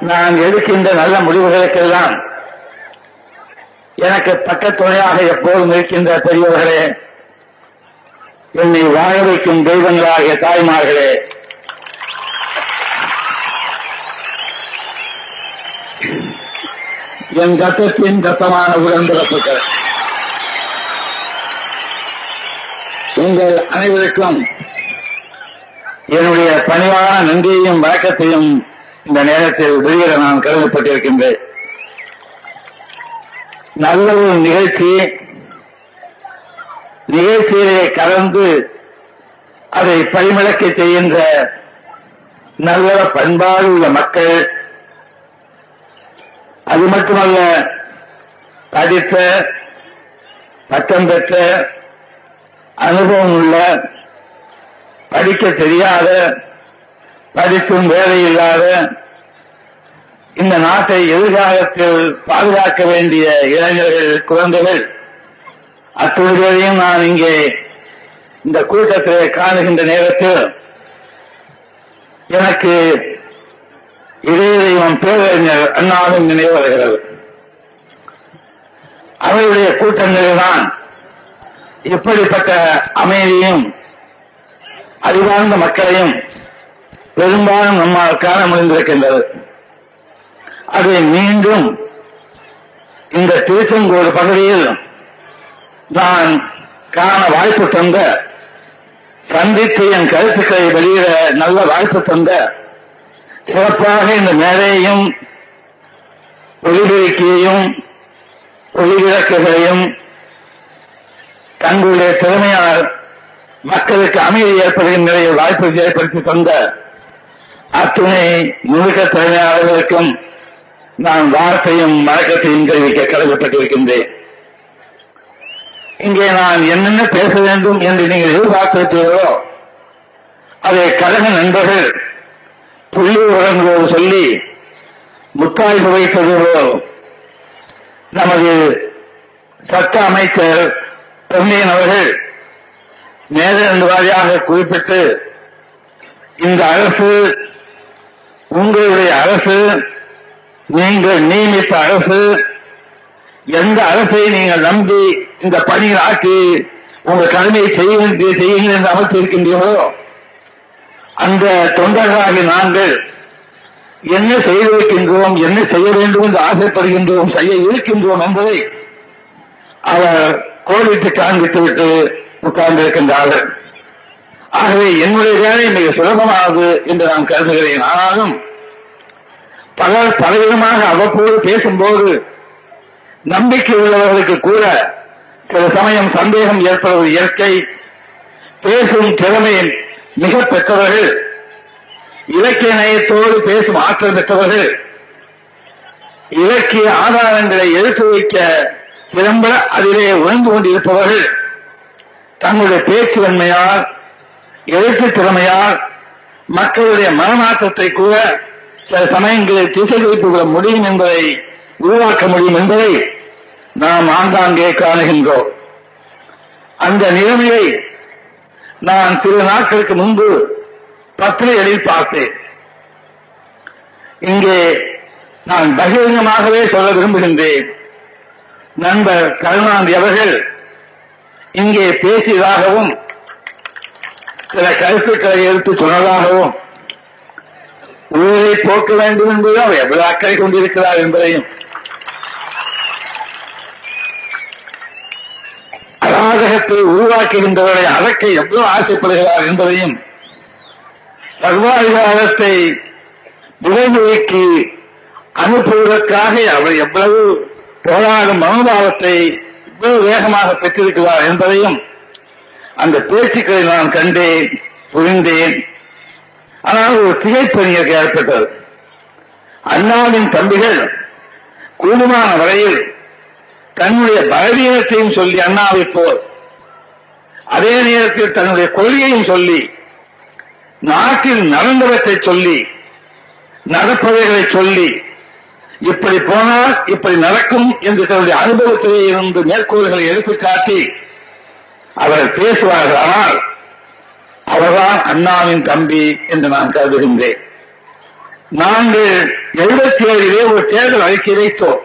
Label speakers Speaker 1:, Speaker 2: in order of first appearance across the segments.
Speaker 1: நான் எடுக்கின்ற நல்ல முடிவுகளுக்கெல்லாம் எனக்கு பக்கத்துணையாக எப்போதும் இருக்கின்ற பெரியவர்களே, என்னை வாழ வைக்கும் தெய்வங்களாகிய தாய்மார்களே, என் ரத்தத்தின் ரத்தமான உடன்பிறப்புகள், உங்கள் அனைவருக்கும் என்னுடைய பணிவான நன்றியையும் வணக்கத்தையும் இந்த நேரத்தில் வெளியிட நான் கடமைப்பட்டிருக்கின்றேன். நல்ல ஒரு நிகழ்ச்சியிலே கலந்து அதை பரிமளக்க செய்கின்ற நல்ல பண்பாடு உள்ள மக்கள், அது மட்டுமல்ல படித்த பட்டம் பெற்ற அனுபவம் உள்ள, படிக்க தெரியாத, படித்தும் வேலை இல்லாத, இந்த நாட்டை எதிர்காலத்தில் பாதுகாக்க வேண்டிய இளைஞர்கள், குழந்தைகள் அத்துறையையும் நான் இங்கே இந்த கூட்டத்தில் காணுகின்ற நேரத்தில் எனக்கு இதய தெய்வம் பேரறிஞர் அண்ணாவின் நினைவு வருகிறது. அவருடைய கூட்டங்களில் தான் இப்படிப்பட்ட அமைதியும் அறிவார்ந்த மக்களையும் பெரும்பாலும் நம்மால் காண முடிந்திருக்கின்றது. அதை மீண்டும் இந்த திருச்செங்கோடு பகுதியில் நான் காண வாய்ப்பு தந்த, சந்தித்து என் கருத்துக்களை வெளியிட நல்ல வாய்ப்பு தந்த, சிறப்பாக இந்த மேடையையும் ஒளிபெருக்கியையும் ஒளிவிளக்குகளையும் தங்களுடைய திறமையால் மக்களுக்கு அமைதி ஏற்படுகின்ற நிலையில் வாய்ப்பை ஏற்படுத்தி தந்த அத்துணை நுணுக்க திறமையாளர்களுக்கும் நான் வார்த்தையும் வணக்கத்தையும் தெரிவிக்க கடமைப்பட்டிருக்கின்றேன். இங்கே நான் என்னென்ன பேச வேண்டும் என்று நீங்கள் எதிர்பார்த்திருக்கிறீர்களோ அதை கழக நண்பர்கள் புள்ளி உரங்களோடு சொல்லி முத்தாய்வு வைத்ததோ நமது சட்ட அமைச்சர் பொன்னியின் அவர்கள் நேரடி வாரியாக குறிப்பிட்டு, இந்த அரசு உங்களுடைய அரசு, நீங்கள் நியமித்த அரசு, எந்த அரசை நீங்கள் நம்பி இந்த பணியில் ஆக்கி உங்கள் கடமையை செய்யுங்கள் என்று அமைத்திருக்கின்றீர்களோ அந்த தொண்டர்களாகி நாங்கள் என்ன செய்திருக்கின்றோம், என்ன செய்ய வேண்டும் என்று ஆசைப்படுகின்றோம், செய்ய இருக்கின்றோம் என்பதை அவர் கோடிட்டு காண்பித்துவிட்டு உட்கார்ந்திருக்கின்றார்கள். ஆகவே என்னுடைய வேலை மிக சுலபமானது என்று நான் கருதுகிறேன். ஆனாலும் பலர் பலவிதமாக அவ்வப்போது பேசும்போது நம்பிக்கை உள்ளவர்களுக்கு கூட சில சமயம் சந்தேகம் ஏற்படுவது இயற்கை. பேசும் திறமை மிக பெற்றவர்கள், இலக்கிய நயத்தோடு பேசும் ஆற்றல் பெற்றவர்கள், இலக்கிய ஆதாரங்களை எடுத்து வைக்க திறம்பட அதிலே உணர்ந்து கொண்டிருப்பவர்கள் தங்களுடைய பேச்சு வன்மையால், எழுத்து திறமையால் மக்களுடைய மனமாற்றத்தை கூட சில சமயங்களில் திசை திருப்பிக் கொள்ள முடியும் என்பதை, உருவாக்க முடியும் என்பதை நாம் ஆங்காங்கே காணுகின்றோம். அந்த நிலைமையை நான் சில நாட்களுக்கு முன்பு பத்திரிகைகளில் பார்த்தேன். இங்கே நான் பகிரங்கமாகவே சொல்ல விரும்புகின்றேன். நண்பர் கருணாநிதி அவர்கள் இங்கே பேசியதாகவும் சில கருத்துக்களை எடுத்து சொன்னதாகவும், ஊரை போக்க வேண்டும் என்பதும் அவர் எவ்வளவு அக்கறை கொண்டிருக்கிறார் என்பதையும், அராஜகத்தை உருவாக்குகின்றவரை அடக்க எவ்வளவு ஆசைப்படுகிறார் என்பதையும், சர்வாதிகாரத்தை விரைவுக்கு அனுப்புவதற்காக அவர் எவ்வளவு போராடும் மனோபாவத்தை இவ்வளவு வேகமாக பெற்றிருக்கிறார் என்பதையும் அந்த பேச்சுக்களை நான் கண்டேன், புரிந்தேன். ஆனால் ஒரு திகைப்பணி ஏற்பட்டது. அண்ணாவின் தம்பிகள் கூடுமான வரையில் தன்னுடைய பலவீனத்தையும் சொல்லி அண்ணாவை போல், அதே நேரத்தில் தன்னுடைய கொள்கையையும் சொல்லி, நாட்டில் நடந்தவற்றை சொல்லி, நடப்பவைகளை சொல்லி, இப்படி போனால் இப்படி நடக்கும் என்று தன்னுடைய அனுபவத்திலே இருந்து மேற்கோள்களை எடுத்துக்காட்டி அவர் பேசுவார்கள். ஆனால் அவர்தான் அண்ணாவின் தம்பி என்று நான் கருதுகின்றேன். நாங்கள் 77 ஒரு தேர்தல் அறிக்கை வைத்தோம்.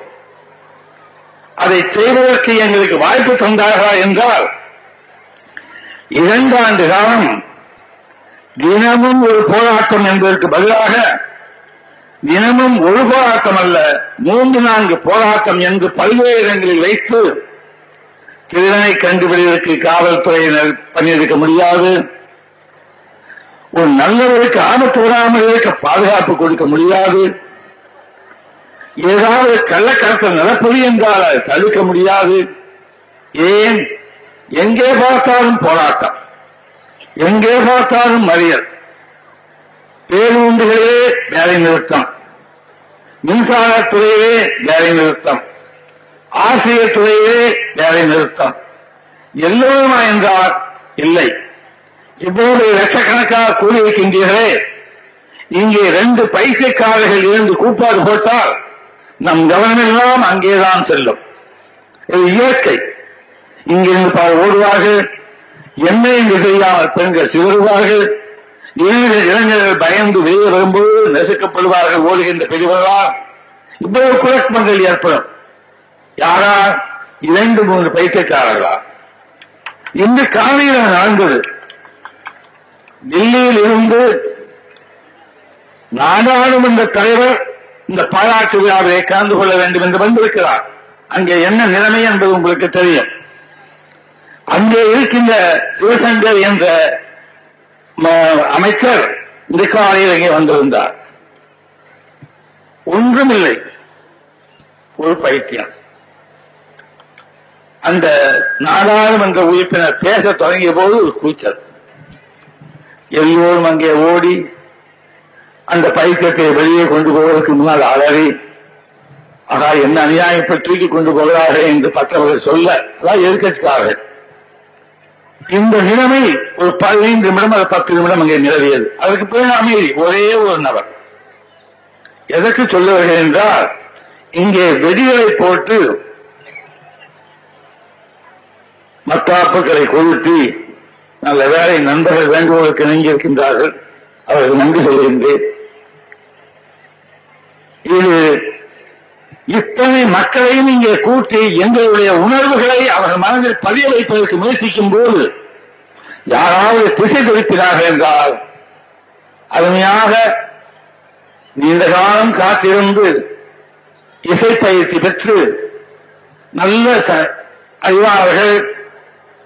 Speaker 1: அதை செய்வதற்கு எங்களுக்கு வாய்ப்பு தந்தார்களா என்றால் 2 ஆண்டு காலம் தினமும் ஒரு போராட்டம் என்பதற்கு பதிலாக தினமும் ஒரு போராட்டம் அல்ல 3-4 போராட்டம் என்று பல்வேறு இடங்களில் வைத்து திருடனை கண்டுபிடிப்பதற்கு காவல்துறையினர் பண்ணியிருக்க முடியாது. ஒரு நல்லவருக்கு ஆபத்து வராமல் இருக்க பாதுகாப்பு கொடுக்க முடியாது. ஏதாவது கள்ளக்கடத்தல் நடப்பது என்றால் அதை தடுக்க முடியாது. ஏன் எங்கே பார்த்தாலும் போராட்டம், எங்கே பார்த்தாலும் மறியல், பேருந்துகளே வேலை நிறுத்தம், மின்சாரத்துறையிலே வேலை நிறுத்தம், ஆசிரியர் துறையிலே வேலை நிறுத்தம். எல்லோருமா என்றால் இல்லை. இவ்வளவு லட்சக்கணக்காக கூறியிருக்கின்றீர்களே, இங்கே 2 பைசைக்காரர்கள் இருந்து கூப்பாடு போட்டால் நம் கவனமெல்லாம் அங்கேதான் செல்லும். இது இயற்கை. இங்கிருந்து பலர் ஓடுவார்கள், என்ன என்று தெரியாமல் பெண்கள் சிதறுவார்கள், இளைஞர்கள் பயந்து வெளியே வரும்போது நெசுக்கப்படுவார்கள் ஓடுகின்ற பெரியவர்களால். இவ்வளவு குழப்பங்கள் ஏற்படும். யாரா? 2-3 பைசைக்காரர்களா? இன்று காலையில் நடந்தது. டெல்லியில் இருந்து நாடாளுமன்ற தலைவர் இந்த பாராட்டு விழாவை கலந்து கொள்ள வேண்டும் என்று வந்திருக்கிறார். அங்கே என்ன நிலைமை என்பது உங்களுக்கு தெரியும். அங்கே இருக்கின்ற சிவசங்கர் என்ற அமைச்சர் இந்த காலையில் இங்கே வந்திருந்தார். ஒன்றுமில்லை, ஒரு பைத்தியம். அந்த நாடாளுமன்ற உறுப்பினர் பேச தொடங்கிய போது ஒரு கூச்சல். எல்லோரும் அங்கே ஓடி அந்த பைத்தியத்தை வெளியே கொண்டு போவதற்கு முன்னால் அலறி, ஆகா என்ன அநியாயத்தை தூக்கி கொண்டு போகிறார்கள் என்று மற்றவர்கள் சொல்ல, அதாவது எதிர்க்கட்சிக்காரர்கள். இந்த நிலைமை ஒரு 15 நிமிடம் அல்லது 10 நிமிடம் அங்கே நிலவியது. அதற்கு பிறகு அமைதி. ஒரே ஒரு நபர். எதற்கு சொல்லுவார்கள் என்றால், இங்கே வெடிகளை போட்டு மத்தாப்புகளை கொளுத்தி நல்ல வேலை நண்பர்கள் வேண்டுகோளுக்கு நீங்கி இருக்கின்றார்கள், அவர்கள் நன்றி சொல்கின்றேன். இது இத்தனை மக்களையும் இங்கே கூட்டி எங்களுடைய உணர்வுகளை அவர்கள் மனதில் பதிய வைப்பதற்கு முயற்சிக்கும் போது யாராவது திசை திருப்பினார்கள் என்றால், அருமையாக நீண்ட காலம் காத்திருந்து இசை பயிற்சி பெற்று நல்ல அறிவாளர்கள்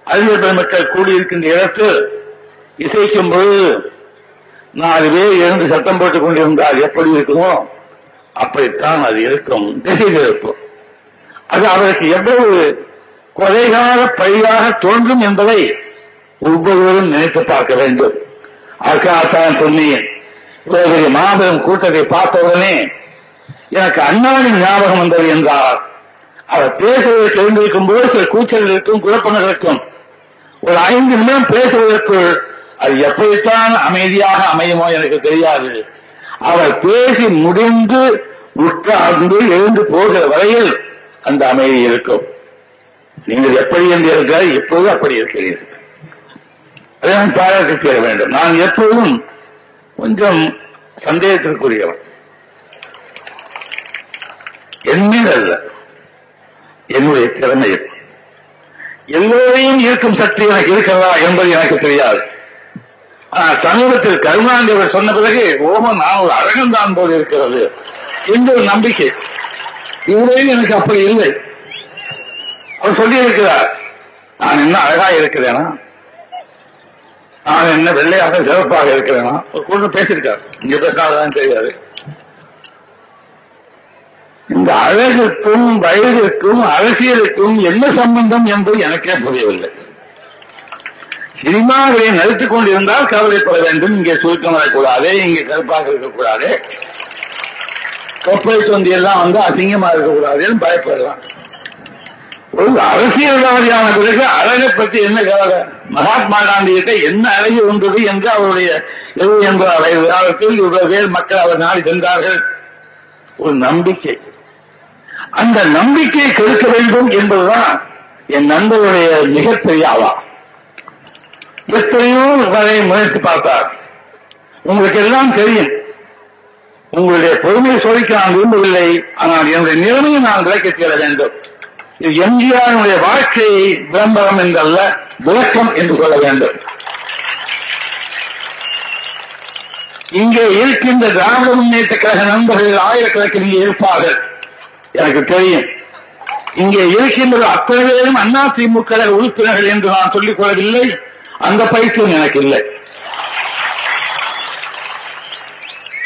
Speaker 1: அறிஞர் பெருமக்கள் கூடியிருக்கின்ற இடத்தில் இசைக்கும் பொழுது 4 பேர் இருந்து சத்தம் போட்டுக் கொண்டிருந்தால் எப்படி இருக்குமோ அப்படித்தான் அது இருக்கும். திசை திருப்பு அது அவருக்கு எவ்வளவு கொலைகால பழியாக தோன்றும் என்பதை ஒவ்வொருவரும் நினைத்து பார்க்க வேண்டும். அதுக்காகத்தான் சொன்னேன். இவருடைய மாபெரும் கூட்டத்தை பார்த்தவுடனே எனக்கு அண்ணாவின் ஞாபகம் வந்தது என்றால், அவர் பேசுவதற்கு எழுந்திருக்கும் போது சில கூச்சல்கள் இருக்கும், குழப்பங்கள் இருக்கும். ஒரு 5 நிமிடம் பேசுவதற்குள் அது எப்படித்தான் அமைதியாக அமையுமோ எனக்கு தெரியாது. அவர் பேசி முடிந்து உட்கார்ந்து எழுந்து போகிற வரையில் அந்த அமைதி இருக்கும். நீங்கள் எப்படி என்று இருக்கிறார், இப்போது அப்படி இருக்கிறீர்கள். அதை நான் பாராட்டி சேர வேண்டும். நான் எப்போதும் கொஞ்சம் சந்தேகத்திற்குரியவன். என்னில் அல்ல, என்னுடைய திறமையில். எல்லோரையும் ஈர்க்கும் சக்தி எனக்கு இருக்கிறதா என்பது எனக்கு தெரியாது. சமீபத்தில் கருணாநிதி அவர் சொன்ன பிறகு ஓமன் நான் ஒரு அழகந்தான் போல் இருக்கிறது என்ற ஒரு நம்பிக்கை. இதுவரையும் எனக்கு அப்படி இல்லை. அவர் சொல்லி இருக்கிறார், நான் என்ன அழகாக இருக்கிறேனா, நான் என்ன வெள்ளையாக சிறப்பாக இருக்கிறேனா, ஒரு கூட பேசியிருக்கார். இங்க பேசினால்தான் தெரியாது. இந்த அழகுக்கும் வயதிற்கும் அரசியலுக்கும் என்ன சம்பந்தம் என்பது எனக்கே புரியவில்லை. சினிமாவை நடித்துக் கொண்டிருந்தால் கவலைப்பட வேண்டும். இங்கே சுருக்கம் வரக்கூடாது, இங்கே கருப்பாக இருக்கக்கூடாது, கொப்பை தொந்தி எல்லாம் வந்து அசிங்கமா இருக்கக்கூடாது பயப்படலாம். ஒரு அரசியல்வாதியான பிறகு அழகை பற்றி என்ன கவலை? மகாத்மா காந்தி கிட்ட என்ன அழகு வந்தது என்று அவருடைய 70-80 வயது காலத்தில் இவ்வளவு பேர் மக்கள் அவர் நாடி சென்றார்கள். ஒரு நம்பிக்கை. அந்த நம்பிக்கையை கெடுக்க வேண்டும் என்பதுதான் என் நண்பருடைய மிகப்பெரிய ஆவா. எத்தனையோ வரை முயற்சி பார்த்தார். உங்களுக்கு எல்லாம் தெரியும், உங்களுடைய பொறுமையை சோதிக்க நான் விரும்பவில்லை. ஆனால் என்னுடைய நிலைமையை நான் விளக்கித் தேட வேண்டும். இது எம்ஜிஆருடைய வாழ்க்கையை விளம்பரம் என்றல்ல, விளக்கம் என்று சொல்ல வேண்டும். இங்கே இருக்கின்ற திராவிட முன்னேற்ற கழக நண்பர்கள் ஆயிரக்கணக்கில் இங்கே இருப்பார்கள், எனக்கு தெரியும். இங்கே இருக்கின்ற அத்தனை பேரும் அதிமுக உறுப்பினர்கள் என்று நான் சொல்லிக் கொள்ளவில்லை. அந்த பயிற்சியும் எனக்கு இல்லை.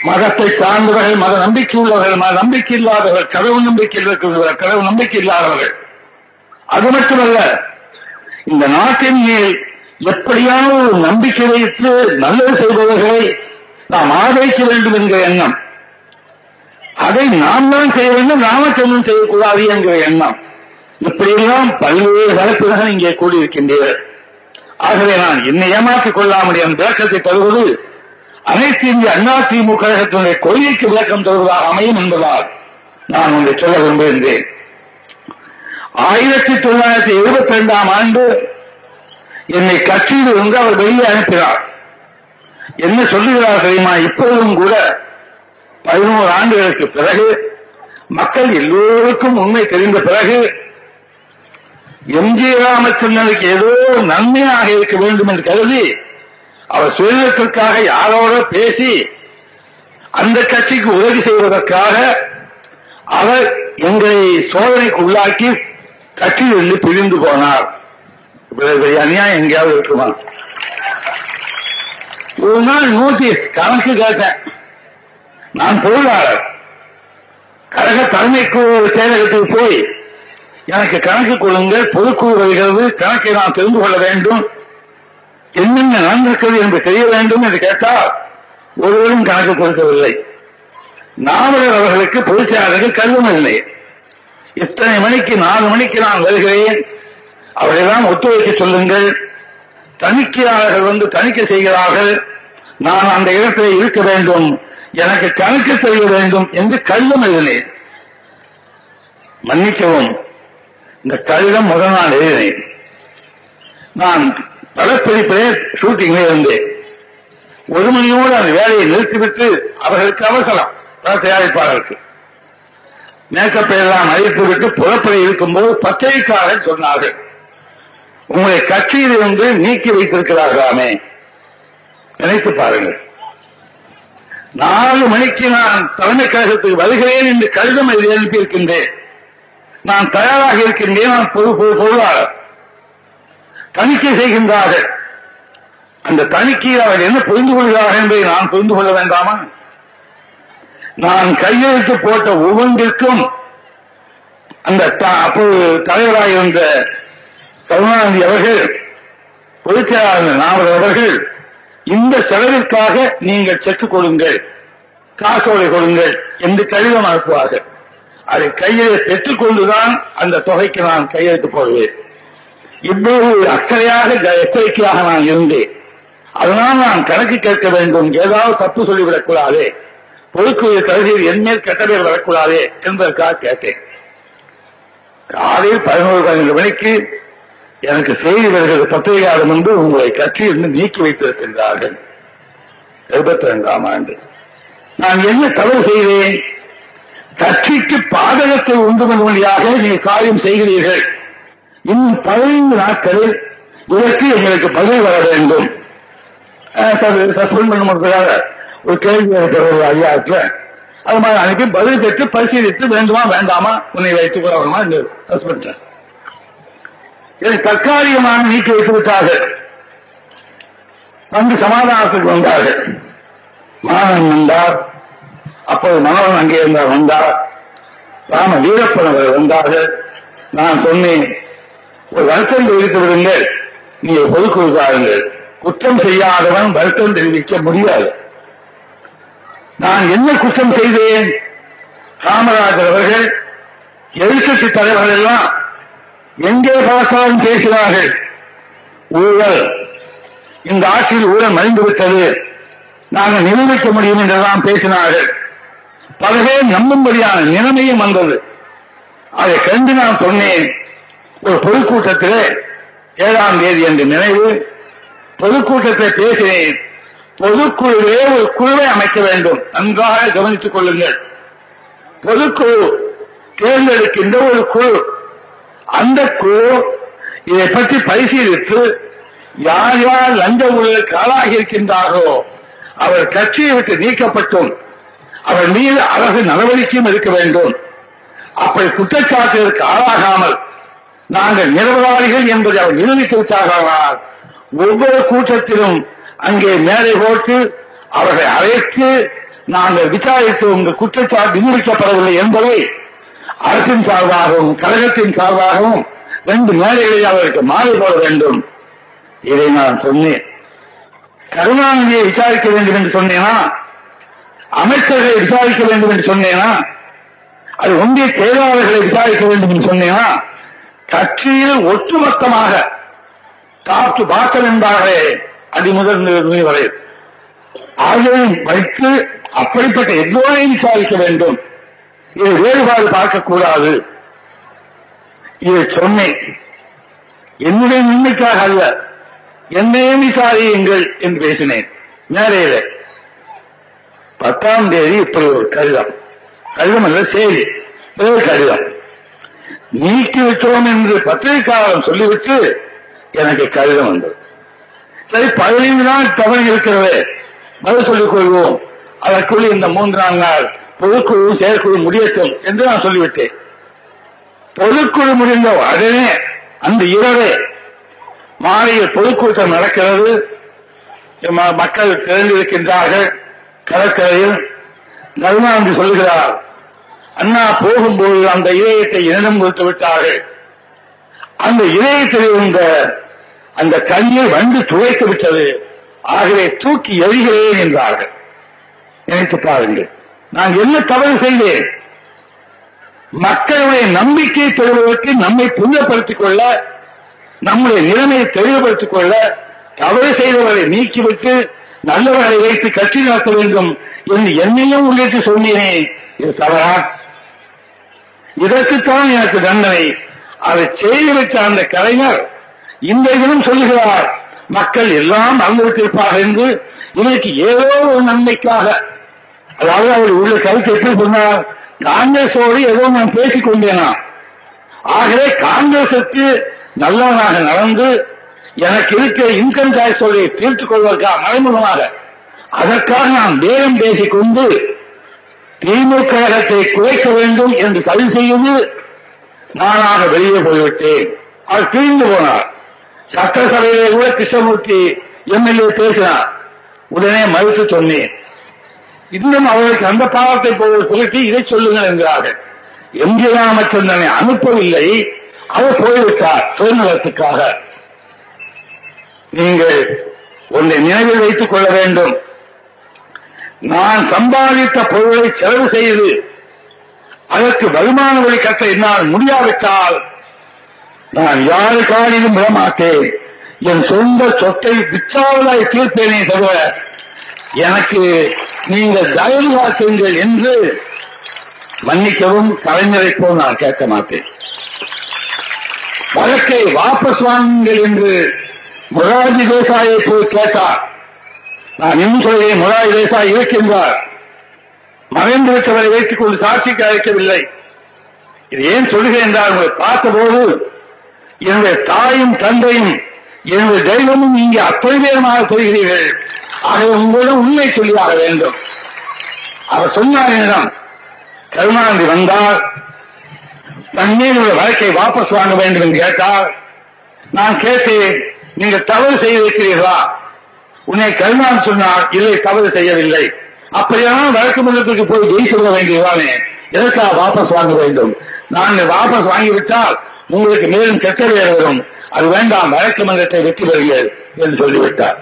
Speaker 1: மதத்தை சார்ந்தவர்கள், மத நம்பிக்கை உள்ளவர்கள், மத நம்பிக்கை இல்லாதவர்கள், கடவுள் நம்பிக்கை இருக்கிறவர்கள், கடவுள் நம்பிக்கை இல்லாதவர்கள். அது மட்டுமல்ல, இந்த நாட்டின் மேல் எப்படியான ஒரு நம்பிக்கை வைத்து நல்லது செய்பவர்களை நாம் ஆதரிக்க வேண்டும் என்கிற எண்ணம், அதை நாம் தான் செய்ய வேண்டும், ராமச்சந்திரன் செய்யக்கூடாது என்கிற எண்ணம், இப்படியெல்லாம் பல்வேறு தரப்பினர்கள் இங்கே கூடியிருக்கின்றனர். ஆகவே நான் என்னை ஏமாற்றிக் கொள்ளாமல் என் விளக்கத்தை தருவது அனைத்து இந்திய அதிமுக கழகத்தினுடைய கொள்கைக்கு விளக்கம் தருவதாக அமையும் என்பதால் நான் ஒன்றை சொல்ல விரும்புகின்றேன். 1972ஆம் ஆண்டு என்னை கட்சியில் இருந்து அவர் வெளியே அனுப்பினார். என்ன சொல்லுகிறார் தெரியுமா? இப்பொழுதும் கூட 11 ஆண்டுகளுக்கு பிறகு, மக்கள் எல்லோருக்கும் உண்மை தெரிந்த பிறகு, எம்.ஜி. ராமச்சந்திரனுக்கு ஏதோ நன்மையாக இருக்க வேண்டும் என்று கருதி அவர் சுயநலத்திற்காக யாரோட பேசி அந்த கட்சிக்கு உதவி செய்வதற்காக அவர் எங்களை சோதனைக்கு உள்ளாக்கி கட்சியிலிருந்து பிரிந்து போனார். அநியாயம் எங்கேயாவது இருக்குமா? ஒரு நாள் நோட்டீஸ் கணக்கு கேட்டேன். நான் பொருளாளர், கழக தலைமைக்குழு செயலகத்துக்கு போய் எனக்கு கணக்கு கொடுங்கள், பொதுக்குழு வருகிறது, கணக்கை நான் தெரிந்து கொள்ள வேண்டும், என்னென்ன நடந்திருக்கிறது என்று தெரிய வேண்டும் என்று கேட்டால் ஒருவரும் கணக்கு கொடுக்கவில்லை. நாவலர் அவர்களுக்கு பொதுச் செயலாளர்கள் கடிதம் இல்லை. இத்தனை மணிக்கு 4 மணிக்கு நான் வருகிறேன், அவரையெல்லாம் ஒத்துழைக்க சொல்லுங்கள், தணிக்கையாளர்கள் வந்து தணிக்கை செய்கிறார்கள், நான் அந்த இடத்தில் இருக்க வேண்டும், எனக்கு கணக்கு தெரிய வேண்டும் என்று கடிதம் எழுதினேன். மன்னிக்கவும், இந்த கடிதம் முதல் நாள் எழுதினேன். நான் படப்பிடிப்பிலே ஷூட்டிங்ல இருந்தேன். 1 மணியோடு அந்த வேலையை நிறுத்திவிட்டு அவர்களுக்கு அவசரம், தயாரிப்பாளருக்கு மேக்கப் எல்லாம் அழித்துவிட்டு புறப்பட இருக்கும்போது பத்திரிகையாளர் சொன்னார்கள், உங்களை கட்சியில் இருந்து நீக்கி வைத்திருக்கிறார்களாமே. நினைத்து பாருங்கள், 4 மணிக்கு நான் தலைமை கழகத்துக்கு வருகிறேன் என்று கடிதம் எழுதி அனுப்பியிருக்கின்றேன். நான் தயாராக இருக்கின்றேன், நான் பொருளாளர். தணிக்கை செய்கின்றார்கள். அந்த தணிக்கையில் அவர் என்ன புரிந்து கொள்கிறார்கள் என்பதை நான் புரிந்து கொள்ள வேண்டாமா? நான் கையெழுத்து போட்ட ஒவ்வொன்றிற்கும் அந்த அப்போது தலைவராக இருந்த கருணாநிதி அவர்கள், பொதுச் செயலாளர் நாவலர் அவர்கள், இந்த செலவிற்காக நீங்கள் செக் கொடுங்கள், காசோலை கொடுங்கள் என்று கடிதம் அனுப்புவார்கள். அதை கையிலே பெற்றுக் கொண்டுதான் அந்த தொகைக்கு நான் கையெழுத்து போடுவேன். இவ்வளவு அக்கறையாக எச்சரிக்கையாக நான் இருந்தேன். அதனால் நான் கணக்கு கேட்க வேண்டும், ஏதாவது தப்பு சொல்லிவிடக்கூடாது, பொதுக்குழு கருதியில் என் மேல் கெட்ட பேர் வரக்கூடாது என்பதற்காக கேட்டேன். காலையில் 11-12 மணிக்கு எனக்கு செய்தி வருகிறது, பத்திரிகையாளர் வந்து உங்களை கட்சியிலிருந்து நீக்கி வைத்திருக்கின்றார்கள். 72ஆம் ஆண்டு நான் என்ன தவறு செய்தேன்? கட்சிக்கு பாதகத்தை உண்டு வழியாக நீங்கள் காரியம் செய்கிறீர்கள். இன்னும் 15 நாட்களில் இதற்கு எங்களுக்கு பதில் வர வேண்டும். சஸ்பெண்ட் பண்ண முடியாத ஒரு கேள்வி ஐயாயிரத்துல அது மாதிரி அனுப்பி பதில் பெற்று பரிசீலித்து வேண்டுமா வேண்டாமா, உன்னை வைத்துக் கொள்ளணுமா என்று சஸ்பெண்ட். இதை தற்காலிகமாக நீக்கி வைத்து விட்டார்கள். வந்து சமாதானத்துக்கு வந்தார்கள். மாணவன் வந்தார், அப்போது மனோகன் அங்கே இருந்தார், வந்தார், ராம வீரப்பன் அவர்கள் வந்தார்கள். நான் சொன்னேன், ஒரு வருத்தம் தெரிவித்து விடுங்கள், நீங்கள் பொதுக்குழுக்காருங்கள், குற்றம் செய்யாதவன் வருத்தம் தெரிவிக்க முடியாது. நான் என்ன குற்றம் செய்தேன்? காமராஜர் அவர்கள், எதிர்க்கட்சி தலைவர்கள் எல்லாம் எங்கே பார்த்தாலும் பேசினார்கள், ஊழல், இந்த ஆட்சியில் ஊழல் மறைந்துவிட்டது, நாங்கள் நிரூபிக்க முடியும் என்றெல்லாம் பேசினார்கள். பல பேர் நம்பும்படியான நிலைமையும் வந்தது. அதை கண்டு நான் சொன்னேன், ஒரு பொதுக்கூட்டத்திலே 7ஆம் தேதி என்று நினைவு பொதுக்கூட்டத்தை பேசினேன். பொதுக்குழுவே ஒரு குழுவை அமைக்க வேண்டும். நன்றாக கவனித்துக் கொள்ளுங்கள். பொதுக்குழு தேர்ந்தெடுக்கின்ற ஒரு குழு, அந்த குழு இதை பற்றி பரிசீலித்து யார் யார் லஞ்ச ஊழலுக்கு ஆளாகி இருக்கின்றார்களோ அவர் கட்சியை விட்டு நீக்கப்பட்டும் அவர் மீது அரசு நடவடிக்கையும் எடுக்க வேண்டும். அப்படி குற்றச்சாட்டுகளுக்கு ஆளாகாமல் நாங்கள் நிரபராதிகள் என்பதை அவர் நிரூபித்து விட்டார்களால் ஒவ்வொரு கூட்டத்திலும் அங்கே மேலே போட்டு அவர்களை அழைத்து நாங்கள் விசாரித்து உங்கள் குற்றச்சாட்டு நிரூபிக்கப்படவில்லை என்பதை அரசின் சார்பாகவும் கழகத்தின் சார்பாகவும் 2 மேடைகளில் அவருக்கு மாறி போட வேண்டும். இதை நான் சொன்னேன். கருணாநிதியை விசாரிக்க வேண்டும் என்று சொன்னேனா, அமைச்சர்களை விசாரிக்க வேண்டும் என்று சொன்னேனா, அது ஒன்றிய செயலாளர்களை விசாரிக்க வேண்டும் என்று சொன்னேனா, கட்சியில் ஒட்டுமொத்தமாக டாப் டு பாட்டம் என்பார்களே அடிமுதல் வரை ஆகியோரையும் வைத்து அப்படிப்பட்ட எல்லோரையும் விசாரிக்க வேண்டும். இதை வேறுபாடு பார்க்கக்கூடாது. இதை சொன்னேன். என்னுடைய நன்மைக்காக அல்ல, என்னையும் விசாரியுங்கள் என்று பேசினேன் மேலையில. 10ஆம் தேதி இப்படி ஒரு கடிதம் அல்ல செய்தி, கடிதம் நீக்கிவிட்டோம் என்று பத்திரிகையாளர் சொல்லிவிட்டு எனக்கு கடிதம் வந்தது. சரி, 15 நாள் தவறு இருக்கிறது, பதில் சொல்லிக் கொள்வோம், அதற்குள் இந்த 3-4 நாள் பொதுக்குழு செயற்குழு முடியட்டும் என்று நான் சொல்லிவிட்டேன். பொதுக்குழு முடிந்த உடனே அந்த இரவே மாலையில் பொதுக்கூட்டம் நடக்கிறது. மக்கள் திரண்டிருக்கின்றார்கள் கடற்கரையில். கருணாநிதி சொல்கிறார், அண்ணா போகும்போது அந்த இதயத்தை என்னிடம் கொடுத்து விட்டார்கள், அந்த இதயத்தில் இருந்த அந்த கண்ணீர் வந்து துளைத்து விட்டது, ஆகவே தூக்கி எறிகிறேன் என்றார்கள். நினைத்து பாருங்கள், நான் என்ன தவறு செய்தேன்? மக்களுடைய நம்பிக்கை பெறுவதற்கு நம்மை புண்ணியப்படுத்திக் கொள்ள, நம்முடைய நிலைமையை தெளிவுபடுத்திக் கொள்ள தவறு செய்தவர்களை நீக்கிவிட்டு நல்லவர்களை வைத்து கட்சி நடத்த வேண்டும் என்று என்னையும் உள்ளிட்டு சொன்னேனே, இது தவறா? இதற்குத்தான் எனக்கு தண்டனை. அதை செய்துவிட்ட அந்த கலைஞர் இந்த தினம் சொல்லுகிறார், மக்கள் எல்லாம் மறந்துவிட்டிருப்பார்கள் என்று. இதற்கு ஏதோ ஒரு நன்மைக்காக, அதாவது அவர் உள்ள கருத்து எப்படி சொன்னார், காங்கிரஸோடு ஏதோ நான் பேசிக் கொண்டேனா, ஆகவே காங்கிரசுக்கு நல்லவனாக நடந்து எனக்கு இருக்கிற இன்கம் டாக்ஸ் தொகையை தீர்த்துக் கொள்வதற்காக மறைமுகமாக அதற்காக நான் பேரம் பேசிக் கொண்டு திமுக கழகத்தை குறைக்க வேண்டும் என்று சதி செய்து நானாக வெளியே போய்விட்டேன். அவர் பிரிந்து போனார். சட்டசபையிலே கூட கிருஷ்ணமூர்த்தி எம்எல்ஏ பேசினார். உடனே மறுத்து சொன்னேன். இன்னும் அவர்களுக்கு அந்த பாவத்தை புகட்டி இதை சொல்லுங்கள் என்கிறார்கள். எம்ஜி ராமச்சந்திரனை அனுப்பவில்லை, அவர் போய்விட்டார் சுயநலத்துக்காக. நீங்கள் ஒன்றை நினைவில் வைத்துக் கொள்ள வேண்டும், நான் சம்பாதித்த பொருளை செலவு செய்து அதற்கு வருமான வழி கட்ட என்னால் முடியாவிட்டால் நான் யாருக்காரிலும் விடமாட்டேன். என் சொந்த சொத்தை விற்றாவதாய் தீர்ப்பேனே தவிர எனக்கு நீங்கள் தயவு காட்டுங்கள் என்று மன்னிக்கவும் கலைஞரை போல் நான் கேட்க மாட்டேன். வழக்கை வாபஸ் வாங்குங்கள் என்று மொரார்ஜி தேசாயை போய் கேட்டார். நான் இன்னும் சொல்கிறேன், மொரார்ஜி தேசாய் இருக்கின்றார், மறைந்து விட்டவரை வைத்துக் கொண்டு சாட்சிக்கு அழைக்கவில்லை. இது ஏன் சொல்கிறேன் என்றால், உங்களை பார்த்தபோது என்னுடைய தாயும் தந்தையும் என்னுடைய தெய்வமும் இங்கே அத்தொழிலேயமாக தெரிகிறீர்கள். ஆகவே உங்களிடம் உண்மை சொல்லியாக வேண்டும். அவர் சொன்னார் என்னிடம், கருணாநிதி வந்தால் தண்ணீருடைய வழக்கை வாபஸ் வாங்க வேண்டும் என்று கேட்டார். நான் கேட்டேன், நீங்கள் தவறு செய்திருக்கிறீர்களா? உன்னை கருணாநிதி சொன்னார், இல்லை தவறு செய்யவில்லை. அப்படியானால் வழக்கு மன்றத்திற்கு போய் ஜெயிச்சு விட வேண்டியதானே, எதற்காக வாபஸ் வாங்க வேண்டும்? நான் வாபஸ் வாங்கிவிட்டால் உங்களுக்கு மேலும் கெட்ட பெயர் வரும், அது வேண்டாம், வழக்கு மன்றத்தை வெற்றி பெறுங்கள் என்று சொல்லிவிட்டார்.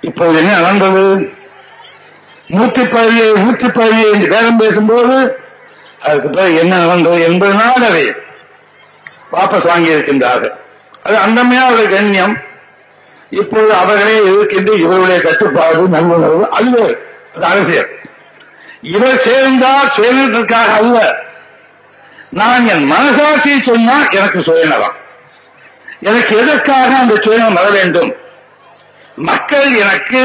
Speaker 1: இப்போது என்ன நடந்தது? 117 என்று பேரம் பேசும்போது அதுக்கு பிறகு என்ன நடந்தது என்பதனால் அதை வாபஸ் வாங்கியிருக்கின்றார்கள். அது அந்தமையா ஒரு கண்ணியம். இப்போது அவர்களே இருக்கின்ற இவருடைய கட்டுப்பாடு நல்லுணர்வு, அது அரசியல். இவர் சேர்ந்தால் சுயநலத்திற்காக அல்ல. நான் என் மனசாட்சியை சொன்னால் எனக்கு சுயநலம். எனக்கு எதற்காக அந்த சுயநலம் வர வேண்டும்? மக்கள் எனக்கு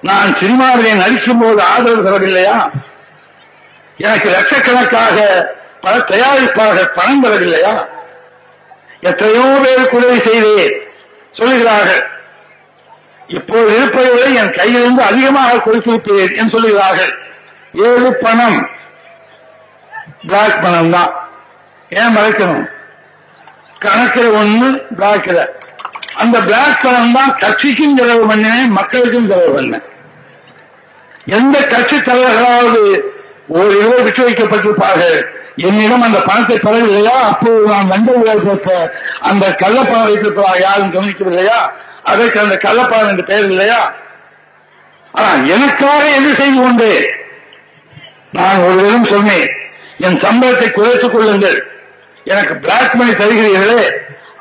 Speaker 1: நான் சினிமாவிலே நடிக்கும் போது ஆதரவு தரவில்லையா? எனக்கு லட்சக்கணக்காக பல தயாரிப்பாளர்கள் பணம் தரவில்லையா? எத்தனையோ பேர் உதவி செய்தேன் சொல்லுகிறார்கள். இப்போது இருப்பதை என் கையிலிருந்து அதிகமாக கொடுத்திருப்பேன் என்று சொல்லுகிறார்கள். ஏழு பணம், பிளாக் பணம் தான். ஏன் மறைக்கணும்? கணக்கில் ஒண்ணு, பிளாக்ல அந்த பிளாக் பணம் தான் கட்சிக்கும் செலவு பண்ணேன், மக்களுக்கும் செலவு பண்ணேன். எந்த கட்சி தலைவர்களாவது ஒரு இரவு விட்டு வைக்கப்பட்டிருப்பார்கள். என்னிடம் அந்த பணத்தை பெறவில்லையா? அப்போது நான் லஞ்ச ஊழல் பெற்ற அந்த கள்ளப்பணம் வைத்திருப்பதாக யாரும் கவனிக்கவில்லையா? அதற்கு அந்த கள்ளப்பணம் என்று பெயர் இல்லையா? ஆனால் எனக்காக எது செய்து கொண்டு நான் ஒரு விதம் சொன்னேன், என் சம்பளத்தை குறைத்துக் கொள்ளுங்கள், எனக்கு பிளாக் மணி தருகிறீர்களே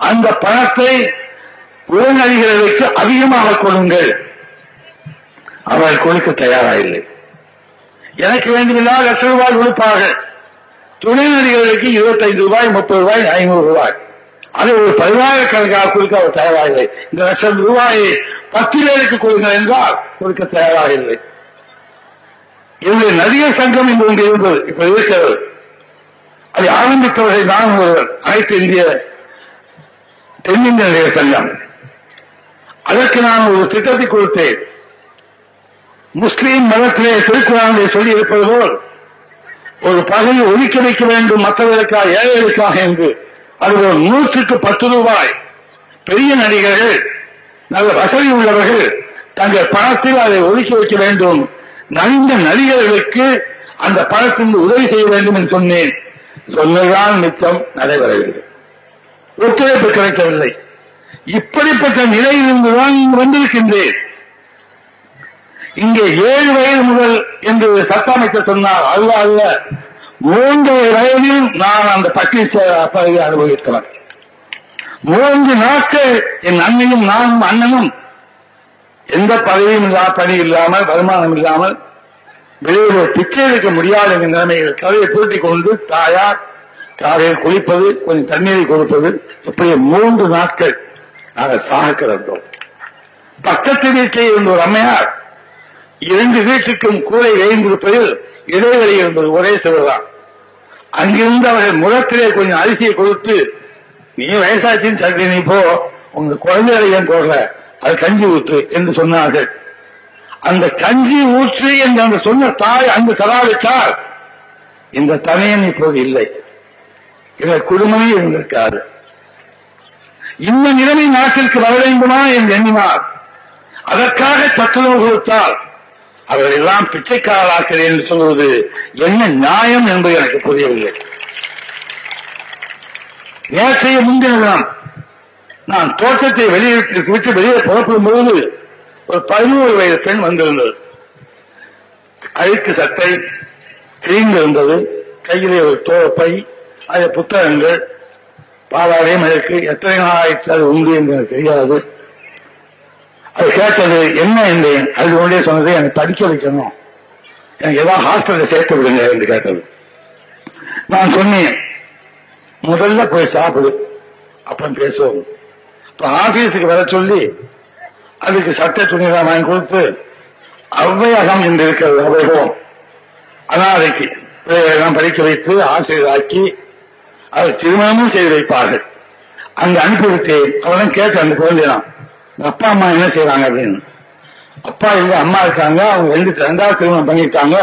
Speaker 1: அந்த பணத்தை உடனடிகளுக்கு அதிகமாக கொடுங்கள். அவர்கள் கொடுக்க தயாராகில்லை. எனக்கு வேண்டுமென்றால் லட்சம் ரூபாய் கொடுப்பார்கள். துணை நடிகர்களுக்கு 25 ரூபாய், 30 ரூபாய், 500 ரூபாய், அதை ஒரு 10,000கணக்காக கொடுக்க அவர் தயாராகவில்லை. இந்த லட்சம் ரூபாயை 10 பேருக்கு கொடுங்கள் என்றால் கொடுக்க தயாராகவில்லை. என்னுடைய நடிகர் சங்கம் என்று ஒன்று இருந்தது, இப்ப இருக்கிறது. அதை ஆரம்பித்தவர்கள் நான் ஒருவர், அனைத்து இந்திய தென்னிந்திய நடிகர் சங்கம். அதற்கு நான் ஒரு திட்டத்தை கொடுத்தேன். முஸ்லீம் மதத்திலே திருக்குறானிலே சொல்லி இருப்பது போல் ஒரு பகுதி ஒதுக்கி வைக்க வேண்டும் மற்றவர்களுக்காக, ஏழைகளுக்காக என்று. அது ஒரு 100க்கு 10 ரூபாய். பெரிய நடிகர்கள், நல்ல வசதி உள்ளவர்கள் தங்கள் பணத்தில் அதை ஒதுக்கி வைக்க வேண்டும். நலிந்த நடிகர்களுக்கு அந்த பணத்தில் உதவி செய்ய வேண்டும் என்று சொன்னேன். சொன்னதான் மிச்சம், நடைபெறவில்லை, ஒத்துழைப்பு கிடைக்கவில்லை. இப்படிப்பட்ட நிலையிலிருந்துதான் இங்கு வந்திருக்கின்றேன். இங்கே 7 வயது முதல் என்று சட்ட அமைச்சர் சொன்னார். அல்ல 3 வயதில் நான் அந்த பட்டியல் பதவியை அனுபவித்தவன். 3 நாட்கள் என் அண்ணையும் நானும் அண்ணனும் எந்த பதவியும் பணி இல்லாமல், வருமானம் இல்லாமல், வெளியில் பிச்சை எடுக்க முடியாது என்ற நிலைமையில் கதையை பூட்டிக் கொண்டு தாயார் காலையில் குளிப்பது, கொஞ்சம் தண்ணீரை கொடுப்பது, இப்படி 3 நாட்கள் நாங்கள் சாக கிடந்தோம். பக்கத்து வீட்டில் இருந்த ஒரு அம்மையார் 2 வீட்டுக்கும் கூரை எழுந்திருப்பதில் இடைவெளி இருந்தது, ஒரே சிவதான். அங்கிருந்து அவர்கள் முகத்திலே கொஞ்சம் அரிசியை கொடுத்து, நீ வயசாச்சின்னு சரி, நீ போ, உங்க குழந்தைகளை ஏன் போடல, அது கஞ்சி ஊற்று என்று சொன்னார்கள். அந்த கஞ்சி ஊற்று என்று அந்த சொன்ன தாய் அங்கு தராவிட்டால் இந்த தனையன் இப்போது இல்லை, எங்கள் குடும்பமே இருந்திருக்காது. இந்த நிலைமை நாட்டிற்கு வர வேண்டுமா என்று எண்ணினார். அதற்காக சத்துணவு கொடுத்தால் அவர்கள் எல்லாம் பிச்சைக்காரர்களாக்கிறேன் என்று சொல்வது என்ன நியாயம் என்பது எனக்கு புரியவில்லை. நேற்றைய முன்தினம் நான் தோட்டத்தை விட்டு வெளியே புறப்படும் பொழுது ஒரு 11 வயது பெண் வந்திருந்தது. அழுக்கு சட்டை, கிழிந்திருந்தது, கையிலே ஒரு தோப்பை, அது புத்தகங்கள், பாவாடை மழைக்கு எத்தனை நாளாயிற்று அது உண்டு என்று எனக்கு தெரியாது. அது கேட்டது என்ன என்றேன். அது கொண்டே சொன்னது, எனக்கு படிக்க வைக்கணும், எனக்கு ஏதாவது ஹாஸ்டல்ல சேர்த்து விடுங்க என்று கேட்டது. நான் சொன்னேன், முதல்ல போய் சாப்பிடு, அப்புறம் பேசுவோம். இப்ப ஆபீஸுக்கு வர சொல்லி அதுக்கு சட்ட துணிதான் வாங்கி கொடுத்து, அவ்வையகம் என்று இருக்கிறது, அவைகம் அனாதைக்கு பிள்ளைகளெல்லாம் படிக்க வைத்து ஆசிரியராக்கி அவர் திருமணமும் செய்து வைப்பார்கள். அங்கு அனுப்பிவிட்டேன். அவளும் கேட்டு அந்த குழந்தைதான், அப்பா அம்மா என்ன செய்யறாங்க அப்படின்னு. அப்பா இல்ல, அம்மா இருக்காங்க, அவங்க 2வது திருமணம் பண்ணிட்டாங்க,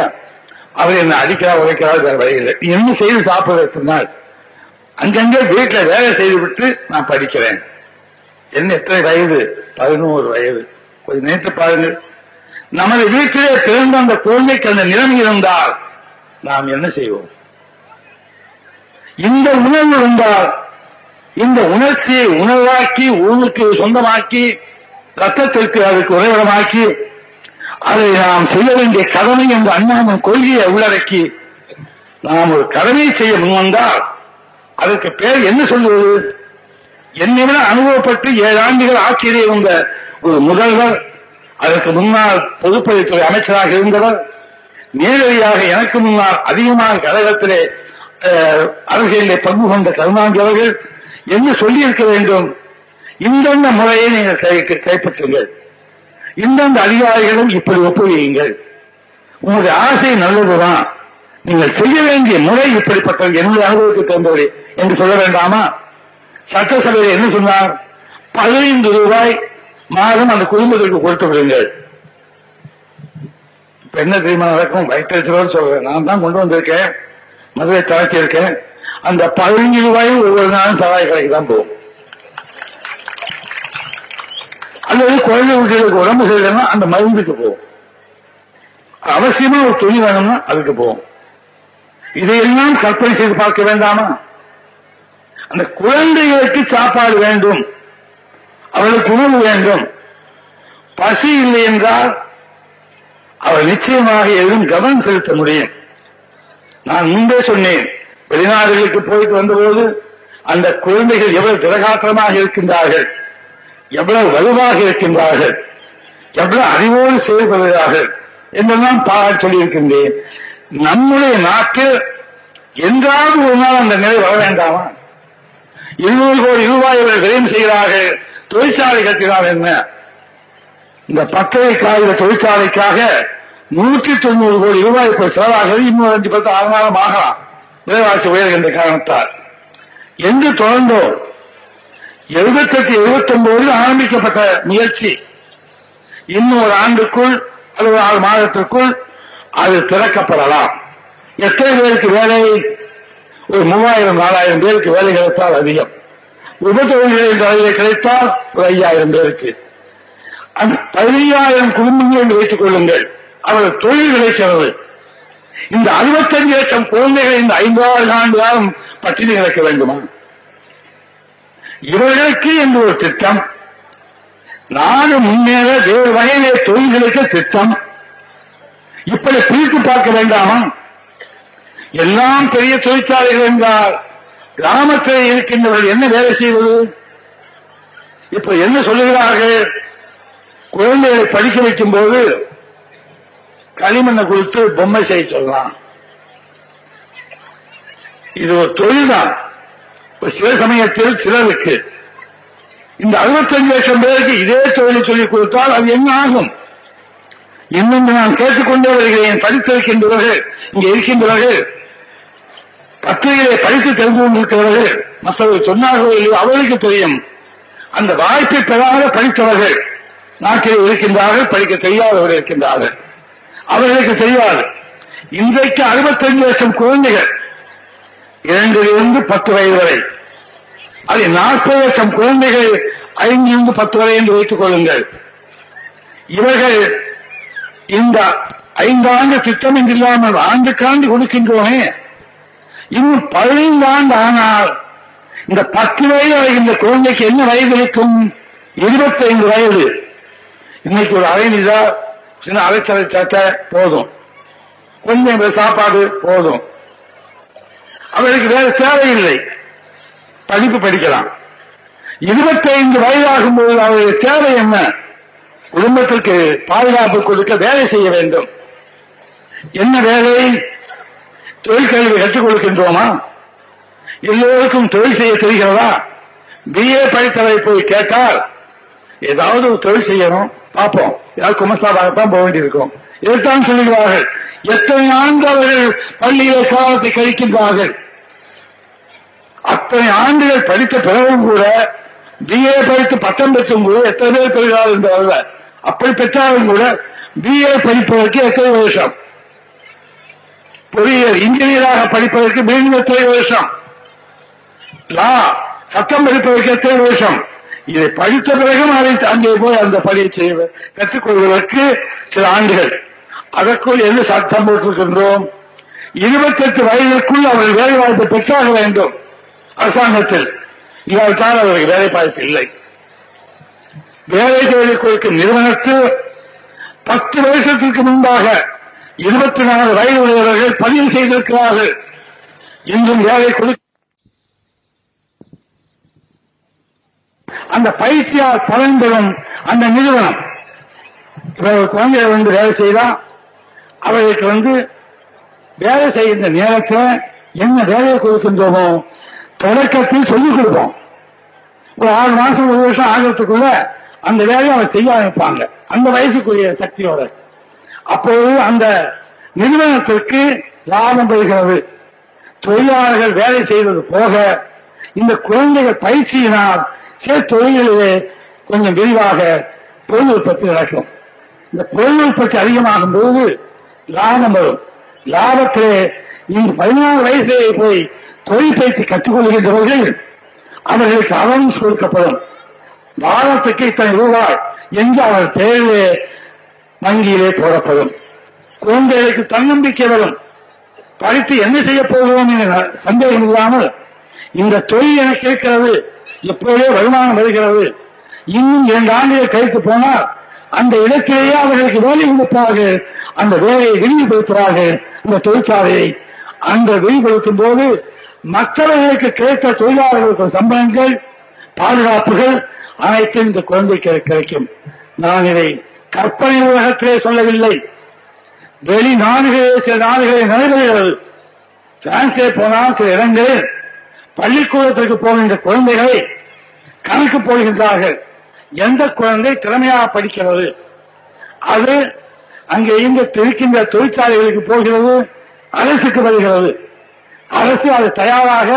Speaker 1: அவர் என்ன அடிக்கிறா உழைக்கிறா, வேற வழியில் நீ என்ன செய்து சாப்பிடுறதுனால் அங்கங்கே வீட்டுல வேலை செய்து விட்டு நான் படிக்கிறேன். என்ன எத்தனை வயது? 11 வயது. கொஞ்சம் நேற்று பாருங்கள், நமது வீட்டிலே பிறந்த அந்த குழந்தைக்கு அந்த நிலைமை இருந்தால் நாம் என்ன செய்வோம்? இந்த உணர்வு இருந்தால், இந்த உணர்ச்சியை உணர்வாக்கி, ஊருக்கு சொந்தமாக்கி, ரத்தத்திற்கு அதுக்கு உறைவிடமாக்கி, அதை நாம் செய்ய வேண்டிய கடமை என்ற அண்ணாவின் கொள்கையை உள்ளடக்கி நாம் ஒரு கடமையை செய்ய முன்வந்தால் அதற்கு பேர் என்ன சொல்வது? என்னை விட அனுபவப்பட்டு 7 ஆண்டுகள் ஆட்சியிலே இருந்த ஒரு முதல்வர், அதற்கு முன்னால் பொதுப்பணித்துறை அமைச்சராக இருந்தவர், நேரடியாக எனக்கு முன்னால் அதிகமாக கழகத்திலே அரசியலிலே பங்கு கொண்ட கருணாநிதி அவர்கள் என்ன சொல்லியிருக்க வேண்டும்? இந்த முறையை நீங்கள் கைப்பற்றுங்கள். இந்தந்த அதிகாரிகளும் இப்படி ஒப்புவியுங்கள். உங்களுடைய ஆசை நல்லதுதான், நீங்கள் செய்ய வேண்டிய முறை இப்படிப்பட்டது, என்னுடைய அனுபவத்துக்கு தந்தவரை என்று சொல்ல வேண்டாமா? சட்டசபையில் என்ன சொன்னார்? 15 ரூபாய் மாதம் அந்த குடும்பத்திற்கு கொடுத்து விடுங்கள். இப்ப என்ன தெரியுமா நடக்கும்? வயிற்றுச்சலோடு சொல்றேன், நான் தான் கொண்டு வந்திருக்கேன், மதுரை தளர்த்தியிருக்கேன். அந்த 15 ரூபாயும் ஒவ்வொரு நாளும் சகாய கடைக்கு தான் போகும். அல்லது குழந்தை வீட்டுக்கு உடம்பு செய்யலன்னா அந்த மருந்துக்கு போகும். அவசியமா ஒரு துணி வேணும்னா அதுக்கு போகும். இதையெல்லாம் கற்பனை செய்து பார்க்க வேண்டாமா? அந்த குழந்தைகளுக்கு சாப்பாடு வேண்டும், அவளுக்கு உணவு வேண்டும். பசி இல்லை என்றால் அவள் நிச்சயமாக எதுவும் கவனம் செலுத்த முடியும். நான் முன்பே சொன்னேன், வெளிநாடுகளுக்கு போயிட்டு வந்தபோது அந்த குழந்தைகள் எவ்வளவு திரகாத்திரமாக இருக்கின்றார்கள், எவ்வளவு வலுவாக இருக்கின்றார்கள், எவ்வளவு அறிவோடு செயல்படுகிறார்கள் என்றெல்லாம் பாராட்டி சொல்லியிருக்கின்றேன். நம்முடைய நாட்டில் என்றாவது ஒரு நாள் அந்த நிலை வர வேண்டாமா? 200 கோடி ரூபாய் விரயம் செய்கிறார்கள், தொழிற்சாலை கட்டினால் என்ன? இந்த பத்தரை காகித தொழிற்சாலைக்காக 190 கோடி ரூபாய் இப்ப செலவாகிறது. இன்னும் 5-10 ஆனாலும் ஆகலாம், விலைவாசி உயர்கின்ற காரணத்தால். எங்கு தொடர்ந்தோம்? 78-79 ஆரம்பிக்கப்பட்ட முயற்சி. இன்னும் ஒரு ஆண்டுக்குள் அல்லது 6 மாதத்திற்குள் அது திறக்கப்படலாம். எத்தனை பேருக்கு வேலை? ஒரு 3000-4000 பேருக்கு வேலை கிடைத்தால் அதிகம். உபத்தொழில்கள் என்ற அளவில் கிடைத்தால் ஒரு 5000 பேருக்கு. அந்த 15,000 குடும்பங்கள் என்று வைத்துக் கொள்ளுங்கள், அவர்கள் தொழில் கிடைக்கிறது. இந்த 65 லட்சம் குழந்தைகள் இந்த 5 ஆண்டு காலம் பட்டினி கிடக்க வேண்டுமா? இவர்களுக்கு என்று ஒரு திட்டம், நாடு முன்னேற வேறு வகையிலே தொழில்களுக்கு திட்டம். இப்படி பிரித்து பார்க்க வேண்டாமா? எல்லாம் பெரிய தொழிற்சாலைகள் என்றால் கிராமத்தில் இருக்கின்றவர்கள் என்ன வேலை செய்வது? இப்ப என்ன சொல்லுகிறார்கள்? குழந்தைகளை படிக்க வைக்கும் போது களிமண்ணை கொடுத்து பொம்மை செய்ய சொல்லலாம். இது ஒரு தொழில் தான். சில சமயத்தில் சிலருக்கு இந்த 65 லட்சம் பேருக்கு இதே தொழிலை சொல்லிக் கொடுத்தால் அது என்ன ஆகும்? இன்னும் நான் கேட்டுக்கொண்டே வருகிறேன். படித்திருக்கின்றவர்கள், இங்கே இருக்கின்றவர்கள், பத்திரிகையை படித்து தெரிந்து கொண்டிருக்கிறவர்கள், மற்றவர்கள் சொன்னார்களோ இல்லையோ அவர்களுக்கு தெரியும். அந்த வாய்ப்பை பெறாத படித்தவர்கள் நாட்டில் இருக்கின்றார்கள், படிக்க தெரியாதவர்கள் இருக்கின்றார்கள். அவர்களுக்கு தெரியாது. இன்றைக்கு 65 லட்சம் குழந்தைகள் 2 to 10 வயது வரை, அது 40 லட்சம் குழந்தைகள் 5 to 10 வரை என்று வைத்துக் கொள்ளுங்கள். இவர்கள் இந்த 5 ஆண்டு திட்டம் என்றில்லாமல் ஆண்டுக்காண்டு கொடுக்கின்றோமே, இன்னும் 15 ஆண்டு ஆனால் இந்த 10 வயது அடைகின்ற குழந்தைக்கு என்ன வயது இருக்கும்? 25 வயது. இன்னைக்கு ஒரு அரைநிதா சின்ன அரைச்சலை சட்டை போதும், கொஞ்சம் சாப்பாடு போதும், அவருக்கு வேறு தேவையில்லை, படிப்பு படிக்கலாம். 25 வயதாகும் போது அவருடைய தேவை என்ன? குடும்பத்திற்கு பாதுகாப்பு கொடுக்க வேலை செய்ய வேண்டும். என்ன வேலை? தொழிற்கல்வி கற்றுக் கொடுக்கின்றோமா? எல்லோருக்கும் தொழில் செய்ய தெரிகிறதா? BA படித்தவரை போய் கேட்டால் ஏதாவது ஒரு தொழில் செய்யணும், பார்ப்போம், ஏதாவது குமஸ்தாபாகத்தான் போக வேண்டியிருக்கும், இதைத்தான் சொல்லுகிறார்கள். எத்தனை ஆண்டு அவர்கள் பள்ளியிலே காலத்தை கழிக்கின்றார்கள். அத்தனை ஆண்டுகள் படித்த பிறகும் கூட, BA படித்து பட்டம் பெற்றும் கூட எத்தனை பேர் பெறுகிறார்கள் என்றால், அப்படி பெற்றாலும் கூட BA படிப்பதற்கு எத்தனை வருஷம், பொறியியல் இன்ஜினியராக படிப்பதற்கு மீண்டும் எத்தனை வருஷம், லா சட்டம் படிப்பதற்கு எத்தனை வருஷம், இதை படித்த பிறகும் அதை அங்கே போய் அந்த பணியை செய்ய கற்றுக்கொள்வதற்கு சில ஆண்டுகள். அதற்குள் என்ன சட்டம் போட்டிருக்கின்றோம்? 28 வயதிற்குள் அவர்கள் வேலை வாய்ப்பு பெற்றாக வேண்டும் அரசாங்கத்தில். இல்லாவிட்டால் அவருக்கு வேலை வாய்ப்பு இல்லை. வேலை தேடி கொடுக்கும் நிறுவனத்தில் 10 வருஷத்திற்கு முன்பாக 24 வயது உடையவர்கள் பதிவு செய்திருக்கிறார்கள். இன்றும் வேலை கொடுக்க அந்த பயிற்சியால் பலன் பெறும் அந்த நிறுவனம் குழந்தைகள் வேலை செய்தா அவர்களுக்கு வேலை செய்கின்ற நேரத்தில் என்ன வேலையை கொடுக்கின்றோமோ தொடக்கத்தில் சொல்லிக் கொடுப்போம். ஒரு 6 மாசம் 1 வருஷம் ஆகிறதுக்குள்ள அந்த வேலையை அவர் செய்ய ஆரம்பிப்பாங்க அந்த வயசுக்குரிய சக்தியோட. அப்போது அந்த நிறுவனத்திற்கு லாபம் பெறுகிறது. தொழிலாளர்கள் வேலை செய்வது போக இந்த குழந்தைகள் பயிற்சியினால் சில தொழில்களிலே கொஞ்சம் விரிவாக பொருள் உற்பத்தி நடக்கும். இந்த பொருள் உற்பத்தி அதிகமாகும் போது லாபம் வரும். லாபத்திலே இந்த 14 வயசிலே போய் தொழில் பயிற்சி கற்றுக்கொள்கின்றவர்கள் அவர்களுக்கு அலவன்ஸ் கொடுக்கப்படும். வாரத்துக்கு இத்தனை ரூபாய் என்று அவர் பெயரிலே வங்கியிலே போடப்படும். குழந்தைகளுக்கு தன்னம்பிக்கை வரும். படித்து என்ன செய்ய போகிறோம் என்ற சந்தேகம் இல்லாமல் இந்த தொழில் எனக்கு இருக்கிறது, எப்போதே வருமானம் வருகிறது, இன்னும் 2 ஆண்டுகள் கழித்து போனால் அந்த இடத்திலேயே அவர்களுக்கு வேலை கொடுப்பார்கள். அந்த வேலையை விரிவுபடுத்துவார்கள். அந்த தொழிற்சாலையை அந்த விரிவுபடுத்தும் போது மற்றவர்களுக்கு கிடைத்த தொழிலாளர்களுக்கு சம்பளங்கள், பாதுகாப்புகள் அனைத்தும் இந்த குழந்தைக்கு கிடைக்கும். நான் இதை கற்பனை உலகத்திலே சொல்லவில்லை. வெளிநாடுகளே சில நாடுகளே நடைபெறுகிறது. பிரான்சிலே போனால் சில இடங்களில் பள்ளிக்கூடத்திற்கு போகின்ற குழந்தைகளை கணக்கு போடுகின்றார்கள். எந்த குழந்தை திறமையாக படிக்கிறது, அது அங்கே இருக்கின்ற தொழிற்சாலைகளுக்கு போகிறது, அரசுக்கு வருகிறது. அரசு அது தயாராக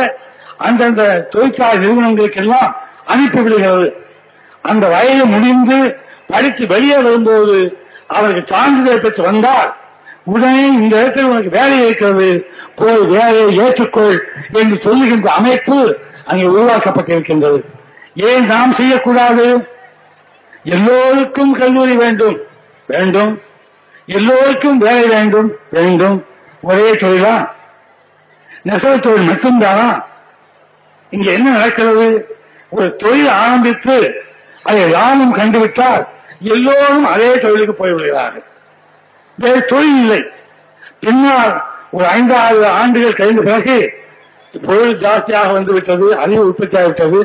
Speaker 1: அந்தந்த தொழிற்சாலை நிறுவனங்களுக்கெல்லாம் அனுப்பிவிடுகிறது. அந்த வயது முடிந்து படித்து வெளியே வரும்போது அவருக்கு சான்றிதழ் பெற்று வந்தால் உடனே இந்த இடத்தில் உனக்கு வேலை இருக்கிறது, போய் வேலையை ஏற்றுக்கொள் என்று சொல்லுகின்ற அமைப்பு அங்கே உருவாக்கப்பட்டிருக்கின்றது. ஏன் நாம் செய்யக்கூடாது? எல்லோருக்கும் கல்லூரி வேண்டும் வேண்டும், எல்லோருக்கும் வேலை வேண்டும் வேண்டும். ஒரே தொழிலா? நெசவு தொழில் மட்டும்தானா? இங்க என்ன நடக்கிறது? ஒரு தொழில் ஆரம்பித்து அதை லாபம் கண்டுவிட்டால் எல்லோரும் அதே தொழிலுக்கு போய்விடுகிறார்கள். வேறு தொழில் இல்லை. பின்னால் ஒரு 5-6 ஆண்டுகள் கழிந்த பிறகு பொருள் ஜாஸ்தியாக வந்துவிட்டது, அதிக உற்பத்தியாகிவிட்டது,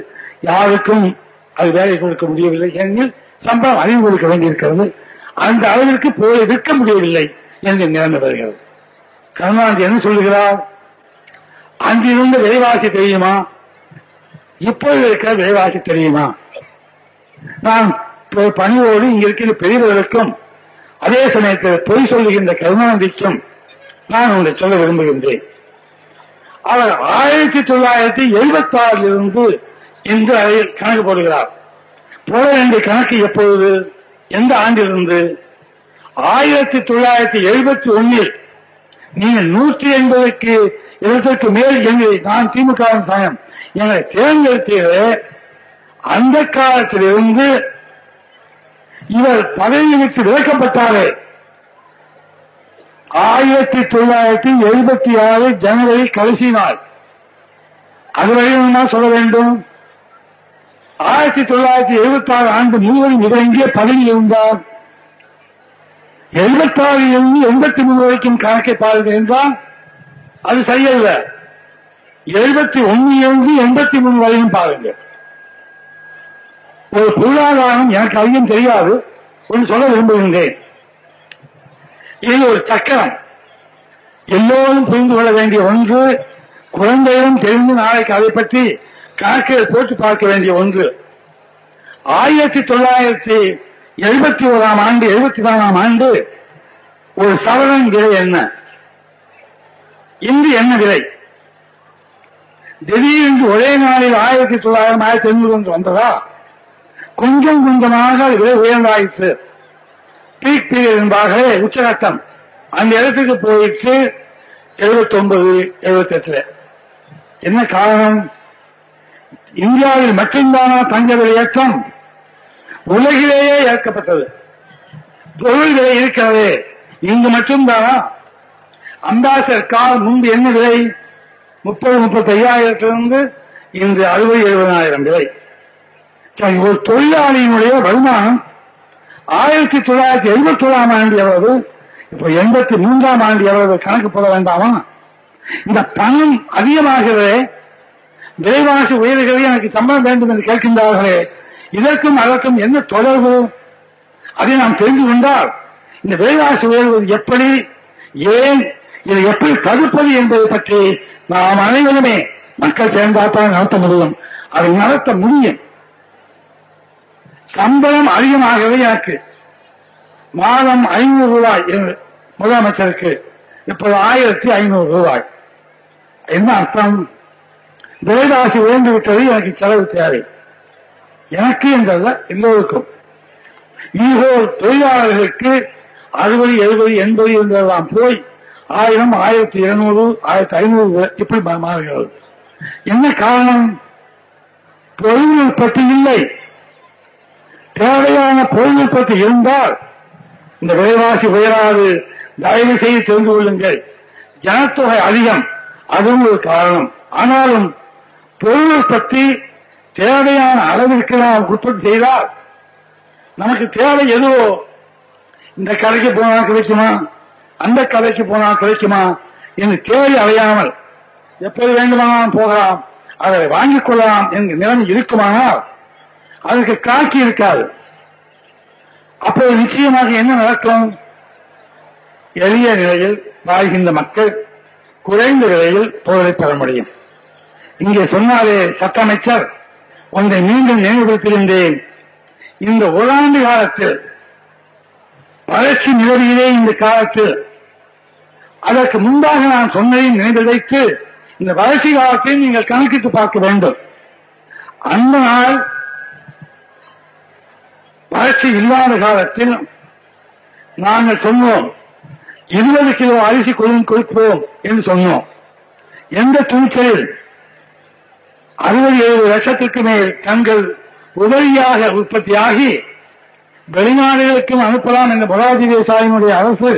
Speaker 1: யாருக்கும் அது வேலை கொடுக்க முடியவில்லை, ஏனெனில் சம்பளம் அதிகம் கொடுக்க வேண்டியிருக்கிறது, அந்த அளவிற்கு பொருளை விற்க முடியவில்லை என்று நிலைமை வருகிறது. கருணாநிதி என்ன சொல்லுகிறார்? அங்கிருந்த விலைவாசி தெரியுமா, இப்போது இருக்கிற விலைவாசி தெரியுமா? நான் பணியோடு இங்க இருக்கிற பெரியவர்களுக்கும் அதே சமயத்தில் பொய் சொல்லுகின்ற கருணாநிதிக்கும் நான் உங்களை சொல்ல விரும்புகின்றேன். அவர் 1976 இருந்து இன்று அதை கணக்கு போடுகிறார். போட வேண்டிய கணக்கு எப்பொழுது, எந்த ஆண்டிலிருந்து? 1971 நீங்கள் 180க்கு இடத்திற்கு மேல் எங்களை நான் திமுக சாயம் எங்களை தேர்ந்தெடுத்தீர்களே, அந்த காலத்திலிருந்து இவர் பதவி விட்டு விலக்கப்பட்டாரே 1976 ஜனவரி கடைசி நாள். அதுவரையும் நான் சொல்ல வேண்டும். 1976 ஆண்டு முழுவதும் இவர் எங்கே பதவியில் இருந்தார்? 76 இருந்து 83 வரைக்கும் கணக்கை பாருங்கள் என்றால் அது சரியல்ல. 71 இருந்து 83 வரையும் பாருங்கள். ஒரு பொருளாதாரம் எனக்கு அதிகம் தெரியாது, ஒன்று சொல்ல விரும்புகின்றேன். இது ஒரு சக்கரம். எல்லோரும் புரிந்து கொள்ள வேண்டிய ஒன்று, குழந்தைகளும் தெரிந்து நாளைக்கு அதை பற்றி கணக்கில் போட்டு பார்க்க வேண்டிய ஒன்று. 1971 ஆண்டு 74 ஆண்டு ஒரு சவரன் விலை என்ன, இன்று என்ன விலை? திடீரென்று ஒரே நாளில் 1900 1800 வந்ததா? கொஞ்சம் கொஞ்சமாக விலை உயர்ந்தாயிற்று. பீக் பீரியட் என்பார்களே, உச்சகட்டம், அந்த இடத்துக்கு போயிட்டு 79 78. என்ன காரணம்? இந்தியாவில் மட்டும்தானா தங்க விலையேற்றம்? உலகிலேயே ஏற்கப்பட்டது. பொருள் விலை இருக்கிறது, இங்கு மட்டும்தானா? அம்பாசடர் கார் முன்பு என்ன விலை? 30-35 இன்று 60-70 விலை. சரி, ஒரு தொழிலாளியினுடைய வருமானம் 1971 ஆண்டு எவ்வளவு, இப்ப 83 ஆண்டு எவ்வளவு கணக்கு போட வேண்டாமா? இந்த பணம் அதிகமாகவே விலைவாசி உயர்வுகளை எனக்கு சம்பளம் வேண்டும் என்று கேட்கின்றார்களே, இதற்கும் அதற்கும் என்ன தொடர்பு? அதை நாம் தெரிந்து கொண்டால் இந்த விலைவாசி உயர்வது எப்படி, ஏன், இதை எப்படி தடுப்பது என்பதை பற்றி நாம் அனைவருமே மக்கள் சேர்ந்தால்தான் நடத்த முடியும். அதை நடத்த முடியும். சம்பளம் அதிகமாகவே எனக்கு மாதம் 500 ரூபாய் முதலமைச்சருக்கு இப்போது 1500 ரூபாய். என்ன அர்த்தம்? விலைவாசி உயர்ந்து விட்டது, எனக்கு செலவு தேவை, எனக்கு என்றல்ல எல்லோருக்கும். இதுபோல் தொழிலாளர்களுக்கு 60, 70, 80 இருந்ததெல்லாம் போய் 1000, 1200, 1500 இப்படி மாறுகிறது. என்ன காரணம்? பொருள் உற்பத்தி இல்லை. தேவையான பொருள் உற்பத்தி இருந்தால் இந்த விலைவாசி உயராது. தயவு செய்து தெரிந்து கொள்ளுங்கள், ஜனத்தொகை அதிகம், அதுவும் ஒரு காரணம். ஆனாலும் பொருள் உற்பத்தி தேவையான அளவிற்கு நாம் உற்பத்தி செய்தால் நமக்கு தேவை எதுவோ, இந்த கடைக்கு போனால் கிடைக்குமா, அந்த கடைக்கு போனால் கிடைக்குமா என்று தேவை அடையாமல் எப்போது வேண்டுமானாலும் போகலாம், அதை வாங்கிக் கொள்ளலாம் என்கிற நிலைமை இருக்குமானால் அதற்கு காட்சி இருக்காது. அப்போது நிச்சயமாக என்ன நடக்கும்? எளிய நிலையில் வாழ்கின்ற மக்கள் குறைந்த விலையில் பொருளை பெற முடியும். இங்கே சொன்னாலே சட்ட அமைச்சர் ஒன்றை மீண்டும் நினைவுபடுத்தியிருந்தேன். இந்த ஓராண்டு காலத்தில் வளர்ச்சி நிலவிலே இந்த காலத்தில் அதற்கு முன்பாக நான் சொன்னதை நினைவில் வைத்து இந்த வளர்ச்சி காலத்தை நீங்கள் கணக்கிட்டு பார்க்க வேண்டும். அந்த நாள் வளர்ச்சி இல்லாத காலத்தில் நாங்கள் சொன்னோம் 20 கிலோ அரிசி கொடுப்போம் என்று சொன்னோம். எந்த துணிச்சலில் 60-70 லட்சத்திற்கு மேல் டன்கள் உபரியாக உற்பத்தியாகி வெளிநாடுகளுக்கும் அனுப்பலாம் என்ற மொரார்ஜி தேசாயினுடைய அரசு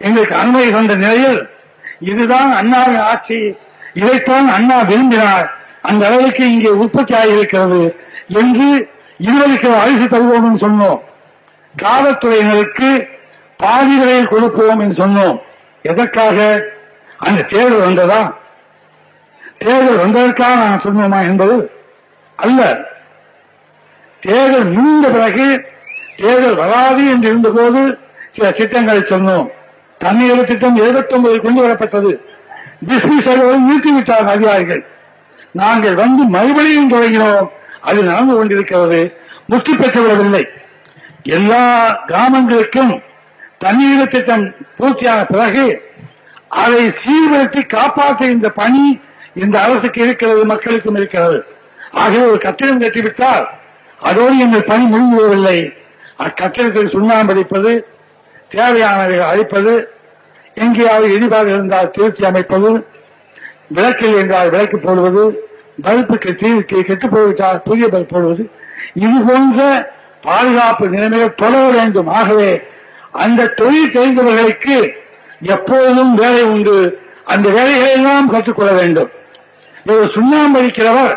Speaker 1: எங்களுக்கு அனுமதி கொண்ட நிலையில் இதுதான் அண்ணாவின் ஆட்சி, இதைத்தான் அண்ணா விரும்பினார், அந்த அளவுக்கு இங்கே உற்பத்தி ஆகியிருக்கிறது என்று 20 கிலோ அரிசி தருவோம் என்று சொன்னோம். காவல்துறையினருக்கு பாதி விலையில் கொடுப்போம் என்று சொன்னோம். எதற்காக? அந்த தேர்தல் வந்ததா? தேர்தல் வந்ததற்காக நான் சொன்னோமா என்பது அல்ல. தேர்தல் முடிந்த பிறகு தேர்தல் வராது என்று இருந்தபோது சில திட்டங்களை சொன்னோம். தண்ணீர் திட்டம் 79 கொண்டு வரப்பட்டது. டிஸ்மிஸ் நிறுத்திவிட்டார் அதிகாரிகள். நாங்கள் வந்து மறுபடியும் தொடங்கினோம். அது நடந்து கொண்டிருக்கிறது, முற்று பெற்றுவிடவில்லை. எல்லா கிராமங்களுக்கும் தண்ணீர் திட்டம் பூர்த்தியான பிறகு அதை சீர்படுத்தி காப்பாற்றுகின்ற பணி இந்த அரசுக்கு இருக்கிறது, மக்களுக்கும் இருக்கிறது. ஆகவே ஒரு கட்டிடம் கட்டிவிட்டால் அதோடு எங்கள் பணி முடிந்துவிடவில்லை. அக்கட்டிடத்தில் சுண்ணாம்பு அடிப்பது, தேவையானவைகள் அளிப்பது, எங்கேயாவது இடிபாடு இருந்தால் திருத்தி அமைப்பது, விளக்கில் என்றால் விளக்கு போடுவது, பல்புக்கு கெட்டு போய்விட்டால் புதிய பல்ப் போடுவது, இது போன்ற பாதுகாப்பு நிலைமைகள் தொடர வேண்டும். ஆகவே அந்த தொழில் தெரிந்தவர்களுக்கு எப்போதும் வேலை உண்டு. அந்த வேலைகளை எல்லாம் கற்றுக்கொள்ள வேண்டும். ஒரு சுண்ணாம்பு அடிக்கிறவர்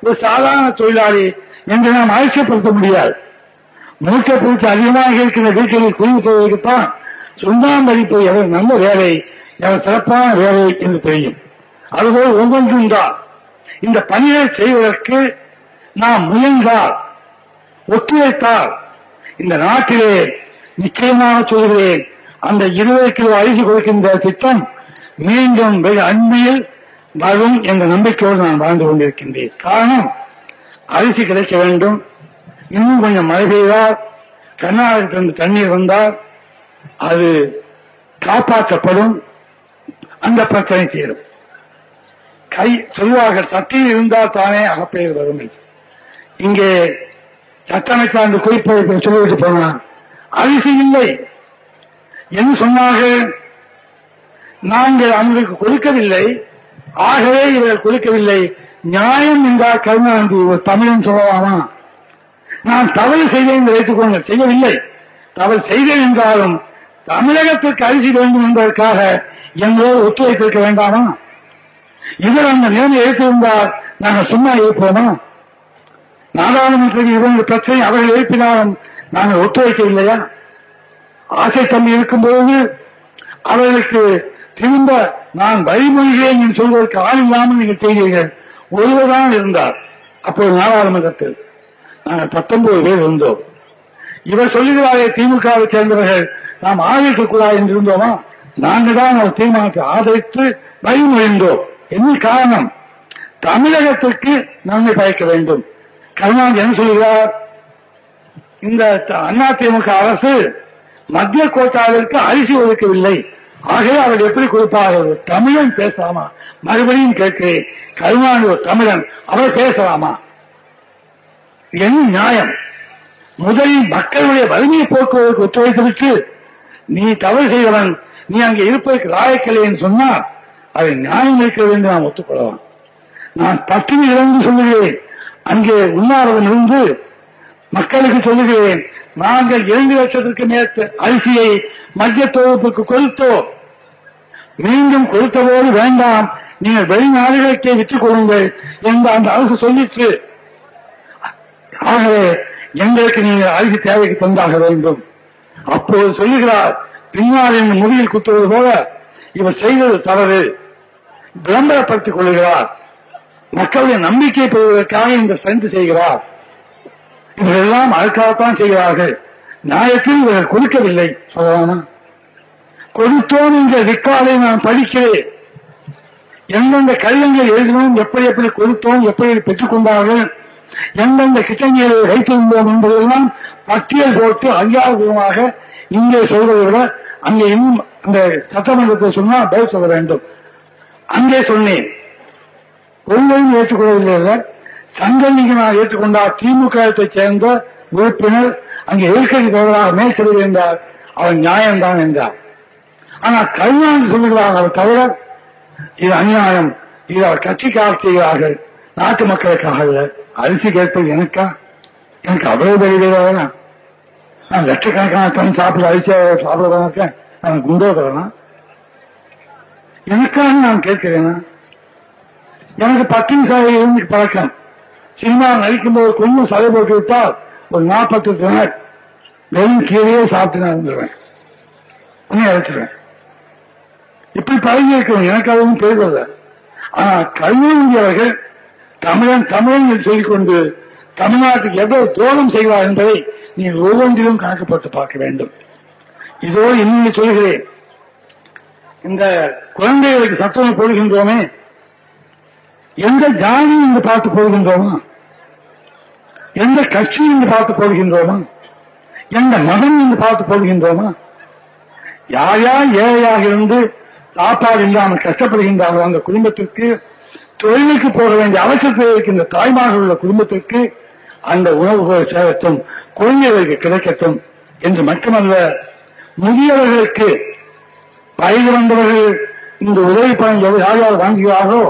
Speaker 1: ஒரு சாதாரண தொழிலாளி என்று நாம் ஆட்சிப்படுத்த முடியாது. மூட்டைப்பூச்சி அதிகமாக இருக்கிற வீட்டில் குடியிருப்பவர்களுக்குத்தான் சுண்ணாம்பு அடிப்பது எவ்வளவு நல்ல வேலை, எவ்வளவு சிறப்பான வேலை என்று தெரியும். அதுபோல் ஒவ்வொன்றும் தான் இந்த பணியை செய்வதற்கு நாம் முயன்றால், ஒத்துழைத்தால் இந்த நாட்டிலே நிச்சயமாக சொல்கிறேன், அந்த 20 கிலோ அரிசி கொடுக்கின்ற திட்டம் மீண்டும் வெகு அண்மையில் வரும் என்ற நம்பிக்கையோடு நான் வாழ்ந்து கொண்டிருக்கின்றேன். காரணம், அரிசி கிடைக்க வேண்டும். இன்னும் கொஞ்சம் மழை பெய்தால், கர்நாடகத்திலிருந்து தண்ணீர் வந்தால் அது காப்பாற்றப்படும், அந்த பிரச்சனை தீரும். சொல்வார்கள் சட்டையில் இருந்தால் தானே அகப்பெயர் வரும். இங்கே சட்ட அமைச்சர் அந்த குறிப்பை சொல்லிவிட்டு போனார், அரிசி இல்லை என்று சொன்னார்கள். நாங்கள் அவங்களுக்கு கொடுக்கவில்லை, ஆகவே இவர்கள் கொடுக்கவில்லை. நியாயம் என்றால் கருணாநிதி ஒரு தமிழன் சொல்லலாமா? நான் தவறு செய்தேன் என்று வைத்துக் கொண்டு செய்யவில்லை. தவறு செய்தேன் என்றாலும் தமிழகத்திற்கு அரிசி வேண்டும் என்பதற்காக எங்களோடு ஒத்துழைத்திருக்க வேண்டாமா? இவர் அந்த நிலைமை எடுத்திருந்தால் நாங்கள் சும்மா இருப்போமா? நாடாளுமன்றத்தில் இவங்க பிரச்சனை அவர்கள் எழுப்பினாலும் நாங்கள் ஒத்துழைக்கவில்லையா? ஆசை தம்பி இருக்கும்போது அவர்களுக்கு திரும்ப நான் வழிமொழிகிறேன் என்று சொல்வதற்கு ஆள் இல்லாமல் நீங்கள் செய்கிறீர்கள். ஒருவர்தான் இருந்தார் அப்போது நாடாளுமன்றத்தில். நாங்கள் 19 பேர் இருந்தோம். இவர் சொல்லுகிறாரே திமுகவை சேர்ந்தவர்கள் நாம் ஆதரிக்கக்கூடாது என்று இருந்தோமா? நாங்கள் தான் அவர் தீர்மானத்தை ஆதரித்து வழிமொழிந்தோம். என்ன காரணம்? தமிழகத்திற்கு நன்மை பயக்க வேண்டும். கருணாநிதி என்ன சொல்கிறார்? இந்த அதிமுக அரசு மத்திய கோட்டாவிற்கு அரிசி ஒதுக்கவில்லை, ஆகவே அவர் எப்படி கொடுப்பார்கள்? தமிழன் பேசலாமா? மறுபடியும் கேட்கிறேன், கருணாநிதி ஒரு தமிழன், அவர் பேசலாமா? என்ன நியாயம்? முதலில் மக்களுடைய வறுமையை போக்குவதற்கு ஒத்துழைத்துவிட்டு நீ தவறு செய்தவன், நீ அங்கே இருப்பதற்கு லாயக்கலைன்னு சொன்னால் அதை நியாயம் இருக்கிறது என்று நாம் ஒத்துக்கொள்ளலாம். நான் பட்டினி இழந்து சொல்லுகிறேன், அங்கே உண்ணாவிரதம் இருந்து மக்களுக்கு சொல்லுகிறேன், நாங்கள் 2 லட்சத்திற்கு மேற்பட்ட அரிசியை மத்திய தொகுப்புக்கு கொடுத்தோம், மீண்டும் கொடுத்த போது வேண்டாம், நீங்கள் வெளிநாடுகளுக்கே விற்றுக் கொள்ளுங்கள் என்று அந்த அரசு சொல்லிற்று. ஆகவே எங்களுக்கு நீங்கள் அரிசி தேவைக்கு தந்தாக வேண்டும். அப்போது சொல்லுகிறார், பின்னால் என் முடிவில் குத்துவது போல இவர் செய்தது தவறு, விளம்பரப்படுத்திக் கொள்ளுகிறார், மக்களுடைய நம்பிக்கை பெறுவதற்காக இந்த சென்று செய்கிறார். இவரெல்லாம் அதற்காகத்தான் செய்கிறார்கள். நியாயத்தில் இவர்கள் கொடுக்கவில்லை சொல்லலாமா? கொடுத்தோம் என்ற ரிக்கார்டை நான் படிக்கிறேன். எந்தெந்த கடிதங்கள் எழுதினோம், எப்படி எப்படி கொடுத்தோம், எப்படி பெற்றுக் கொண்டார்கள், எந்தெந்த கிட்டங்களை வைத்திருந்தோம் என்பதெல்லாம் பட்டியல் போட்டு அதிகாரபூர்வமாக இங்கே சொல்வதை விட அங்கே இன்னும் அந்த சட்டமன்றத்தை சொன்னால் பதில் சொல்ல வேண்டும். அங்கே சொன்னேன், கொள்கையும் ஏற்றுக்கொள்ளவில்லை, சங்கலிங்க நான் ஏற்றுக்கொண்டார், திமுகத்தை சேர்ந்த உறுப்பினர் அங்கே எதிர்கட்சி தலைவராக மேற்செல்வது என்றார், அவர் நியாயம்தான் என்றார். ஆனால் கருணாநிதி சொல்லுகிறார், அவர் தவிர இது அநியாயம், இது அவர் கட்சிக்காக செய்கிறார்கள், நாட்டு மக்களுக்காக அல்ல. அரிசி கேட்பது எனக்கா? எனக்கு அவ்வளவு பெரிய நான் லட்சக்கணக்கான டன் சாப்பிட அரிசியாக சாப்பிடுறேன், நான் குண்டோ தரேனா? எனக்காக நான் கேட்கிறேனா? எனக்கு பட்டினி சாலை இருந்து பழக்கம். சினிமா நடிக்கும் போது கொஞ்சம் சதை போட்டு விட்டால் ஒரு 48 நாள் வெறும் கீழே சாப்பிட்டு நான் இருந்துருவேன், உண்மையை அழைச்சிருவேன். இப்படி பழகி இருக்கிறோம், எனக்கு அதுவும் தெரிவதில்ல. ஆனால் கருணாநிதி அவர்கள் தமிழன் தமிழன் என்று சொல்லிக்கொண்டு தமிழ்நாட்டுக்கு எவ்வளவு துரோகம் செய்வார் என்பதை நீங்கள் ஒவ்வொன்றிலும் கணக்கப்பட்டு பார்க்க வேண்டும். இதோ இன்னொன்று சொல்கிறேன், இந்த குழந்தைகளுக்கு சத்துணவு போடுகின்றோமே, எந்த ஜாதி என்று பார்த்து போடுகின்றோமா, எந்த கட்சி என்று பார்த்து போடுகின்றோமா, எந்த மதம் என்று பார்த்து போடுகின்றோமா? யார் யார் ஏழையாக இருந்து சாப்பாடு இல்லாமல் கஷ்டப்படுகின்றார்களோ அந்த குடும்பத்திற்கு, தொழிலுக்கு போக வேண்டிய அவசரத்தில் இருக்கின்ற தாய்மார்கள் உள்ள குடும்பத்திற்கு அந்த உணவுகள் சேரட்டும், குழந்தைகளுக்கு கிடைக்கட்டும் என்று மட்டுமல்ல, முதியவர்களுக்கு வயது வந்தவர்கள் இந்த உதவி பணம் யார் யார் வாங்குகிறார்களோ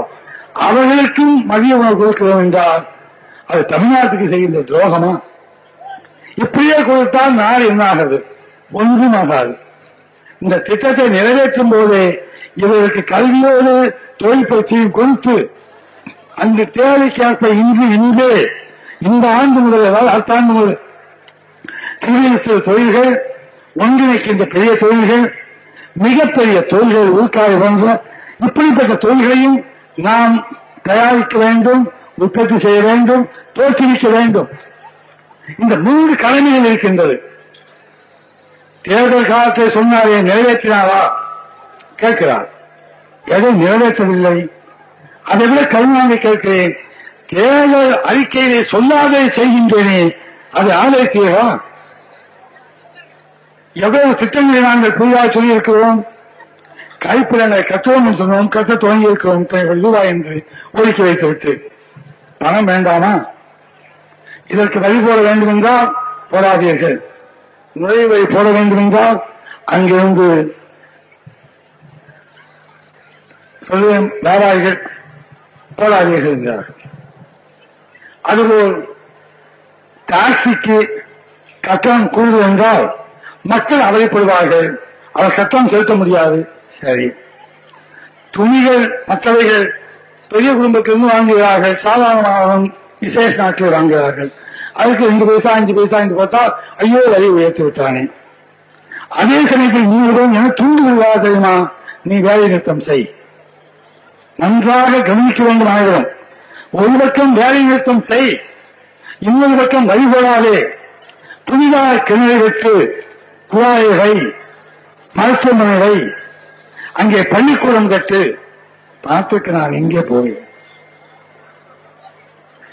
Speaker 1: அவர்களுக்கும் மதிய உணவு கொடுக்கிறோம் என்றால் அது தமிழ்நாட்டுக்கு செய்கின்ற துரோகமா? இப்படியே கொடுத்தால் நாடு என்ன ஆகிறது? ஒன்றும் ஆகாது. இந்த திட்டத்தை நிறைவேற்றும் போதே இவர்களுக்கு கல்வியோடு தொழில் பயிற்சியும் கொடுத்து அந்த தேவைக்கேற்ப இன்று இந்த ஆண்டு முதல், அதாவது அடுத்த ஆண்டு முதல் சிறு தொழில்கள், ஒன்றிணைக்கின்ற பெரிய தொழில்கள், மிகப்பெரிய தொழில்கள், ஊக்காய் போன்ற இப்படிப்பட்ட தொழில்களையும் நாம் தயாரிக்க வேண்டும், உற்பத்தி செய்ய வேண்டும், தோற்றுவிக்க வேண்டும். இந்த 3 கடமைகள் இருக்கின்றது. தேர்தல் காலத்தை சொன்னாரே, நிறைவேற்றினாரா கேட்கிறார், எதை நிறைவேற்றவில்லை. அதை விட கருணாநிதி கேட்கிறேன், தேர்தல் அறிக்கையிலே சொல்லாதே செய்கின்றேனே, அதை ஆதரித்தீர்களா? எவ்வளவு திட்டங்களை நாங்கள் புதிதாக சொல்லியிருக்கிறோம். கழிப்பிடங்களை கட்டுவோம் என்று சொன்னோம், கட்ட துவங்கி இருக்கிறோம் ரூபாய் என்று ஒதுக்கி வைத்துவிட்டு பணம் வேண்டாமா? இதற்கு வழி போட வேண்டும் என்றால் போடாதீர்கள், நுழைவு வழி போட வேண்டும் என்றால் அங்கிருந்து சொல்லுவேன், வியாபாரிகள் போடாதீர்கள் என்றார்கள். அதுபோல் டாக்ஸிக்கு கட்டணம் கூடுதல் என்றால் மக்கள் அவதிப்படுவார்கள், அவர் கட்டணம் செலுத்த முடியாது. சரி, துணிகள் மற்றவைகள் பெரிய குடும்பத்திலிருந்து வாங்குகிறார்கள், சாதாரணமாக விசேஷ நாட்டில் வாங்குகிறார்கள், அதுக்கு 2 பைசா 5 பைசா என்று போட்டால் ஐயோ வரி உயர்த்தி விட்டானே. அதே சமயத்தில் நீங்களும் என தூண்டுவதா தெரியுமா? நீ வேலை நிறுத்தம் செய், நன்றாக கவனிக்க வேண்டும். ஆயிரம் ஒரு பக்கம் வேலை நிறுத்தம் செய், இன்னொரு பக்கம் வழி போடாதே. புதிதாக கிணறு வெட்டு, குழாயை, மருத்துவமனை, அங்கே பள்ளிக்கூடம் கட்டு, பார்த்துக்கு நான் எங்கே போவேன்?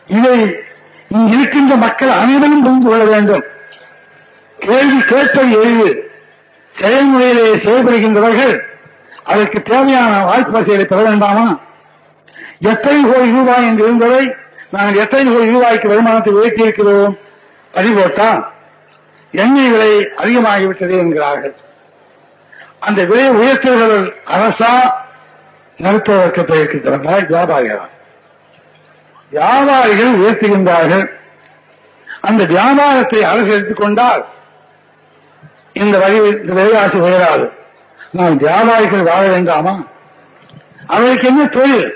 Speaker 1: இதை இங்கிருக்கின்ற மக்கள் அனைவரும் புரிந்து கொள்ள வேண்டும். கேள்வி கேட்பது எளிது, செயல்முறையிலே செயல்படுகின்றவர்கள் அதற்கு தேவையான வாய்ப்பு வசதிகளை பெற வேண்டாமா? எத்தனை கோடி ரூபாய் என்று இருந்ததை நாங்கள் எத்தனை கோடி ரூபாய்க்கு வருமானத்தை உயர்த்தியிருக்கிறோம், அறிவோட்டா எண்ணெய் விலை அதிகமாகிவிட்டது என்கிறார்கள். அந்த விலையை உயர்த்துகிறவர்கள் அரசா, நடுத்தர வர்க்கத்தை இருக்கின்றவர்களா, வியாபாரிகளா? வியாபாரிகள் உயர்த்துகின்றார்கள். அந்த வியாபாரத்தை அரசு எடுத்துக் கொண்டால் இந்த விலைவாசி உயராது. நாம் வியாபாரிகள் வாழ வேண்டாமா? அவர்களுக்கு என்ன தொழில்?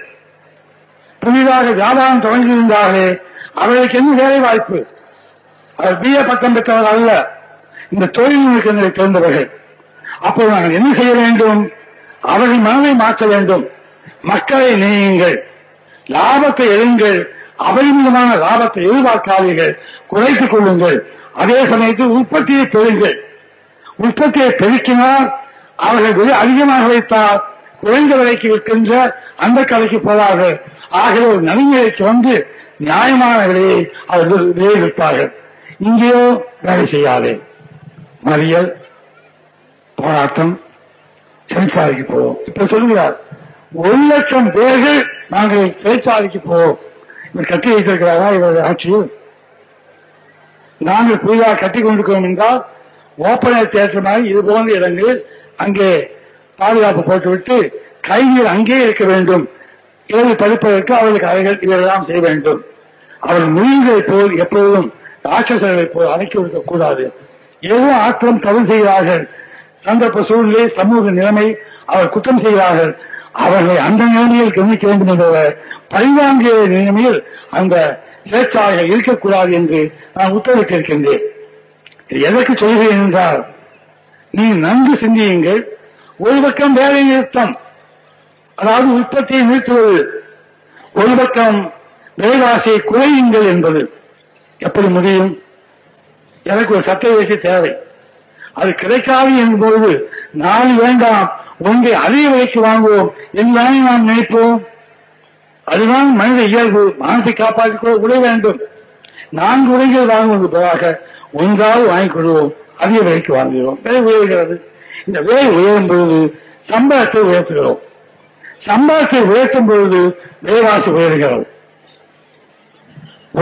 Speaker 1: புதிதாக வியாபாரம் தொடங்கியிருந்தார்களே, அவர்களுக்கு என்ன வேலை வாய்ப்பு? அவர் பிஏ பட்டம் பெற்றவர் அல்ல, இந்த தொழில் நுணுக்கங்களை தேர்ந்தவர்கள். அப்போது நாங்கள் என்ன செய்ய வேண்டும்? அவர்கள் மனதை மாற்ற வேண்டும். மக்களை நீயுங்கள், லாபத்தை எழுங்கள், அபரிமிதமான லாபத்தை எதிர்பார்க்காதீர்கள், குறைத்துக் கொள்ளுங்கள். அதே சமயத்தில் உற்பத்தியை பெறுங்கள். உற்பத்தியை பெருக்கினால் அவர்கள் விலை அதிகமாக வைத்தால் குறைந்த விலைக்கு விற்கின்ற அந்த கடைக்கு போவார்கள். ஆகவே ஒரு நடுநிலைக்கு வந்து நியாயமான விலையை அவர்கள் விலை விற்பார்கள். இங்கேயோ வேலை செய்யாதே, மறியல், போராட்டம், சிறைச்சாலைக்கு போவோம். இப்ப சொல்லுகிறார் 1,00,000 பேர்கள் நாங்கள் சிறைச்சாலைக்கு போவோம். இவர் கட்டி வைத்திருக்கிறாரா இவருடைய ஆட்சியில்? நாங்கள் புதிதாக கட்டிக் கொண்டிருக்கிறோம் என்றால் ஓப்பனர் தியேட்டர் மாதிரி இது போன்ற இடங்களில் அங்கே பாதுகாப்பு போட்டுவிட்டு கைதிகள் அங்கே இருக்க வேண்டும். இரவு படிப்பதற்கு அவர்களுக்கு அறைகள் இதெல்லாம் செய்ய வேண்டும். அவர்கள் முயல்களை போல் எப்பொழுதும் ராட்சசர்களை போல் அடக்கி வைக்கக்கூடாது. ஏதோ ஆற்றம் தவறு செய்கிறார்கள், சந்தர்ப்ப சூழ்நிலை, சமூக நிலைமை, அவர் குற்றம் செய்கிறார்கள். அவர்களை அந்த நிலைமையில் கவனிக்க வேண்டும் என்ற பழிவாங்கிய நிலைமையில் அந்த சிறைச்சாலைகள் இருக்கக்கூடாது என்று நான் உத்தரவிட்டிருக்கின்றேன். எதற்கு சொல்கிறேன் என்றால், நீ நன்கு சிந்தியுங்கள். ஒரு பக்கம் வேலை நிறுத்தம், அதாவது உற்பத்தியை நிறுத்துவது, ஒரு பக்கம் விலைவாசியை குறையுங்கள் என்பது எப்படி முடியும்? எனக்கு ஒரு சட்ட விலைக்கு தேவை, அது கிடைக்காது என்பது நாள் வேண்டாம், ஒன்றை அதிக விலைக்கு வாங்குவோம் என்றுதானே நாம் நினைப்போம். அதுதான் மனித இயல்பு. மனத்தை காப்பாற்றிக் கொள்ள வேண்டும். 4 உடைகள் வாங்குவது பதிலாக ஒன்றாவது வாங்கிக் கொள்வோம், அதிக விலைக்கு வாங்குகிறோம், விலை உயர்கிறது. இந்த விலை உயரும் பொழுது சம்பளத்தை உயர்த்துகிறோம், சம்பளத்தை உயர்த்தும் பொழுது விலைவாசி உயர்கிறது.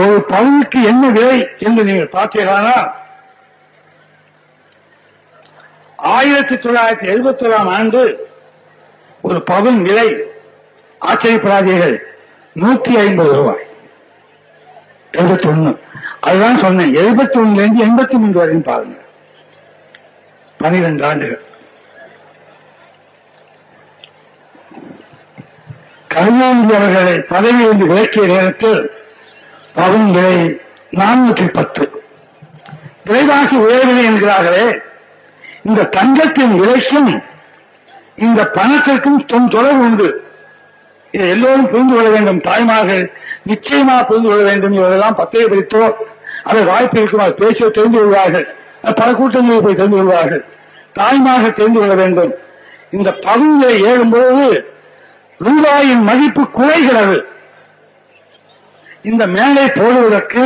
Speaker 1: ஒரு பவுனுக்கு என்ன விலை என்று நீங்கள் பார்த்தீர்களானால் 1971 ஆண்டு ஒரு பவுன் விலை, ஆச்சரியப்படாதீர்கள், 150 ரூபாய். 71, அதுதான் சொன்னேன். 71 83 வரையும் பாருங்க, 12 ஆண்டுகள். கருணாநிதி அவர்களை பதவியிலிருந்து விலக்கிய நேரத்தில் பவுன் விலை 410. விலைவாசி உயர்வில்லை என்கிறார்களே, இந்த தங்கத்தின் விலைக்கும் இந்த பணத்திற்கும் தொடர்பு உண்டு. இதை எல்லோரும் புரிந்து கொள்ள வேண்டும். தாய்மார்கள் நிச்சயமாக புரிந்து கொள்ள வேண்டும். இவரெல்லாம் பத்திரிகை படித்தோ அதை வாய்ப்பு இருக்கும், அது பேச்சோ தெரிந்து கொள்வார்கள், பல கூட்டங்களில் போய் தெரிந்து கொள்வார்கள். தாய்மார்கள் தெரிந்து கொள்ள வேண்டும். இந்த பவுன் விலை ஏறும்போது ரூபாயின் மதிப்பு குறைகிறது. இந்த மேலே போடுவதற்கு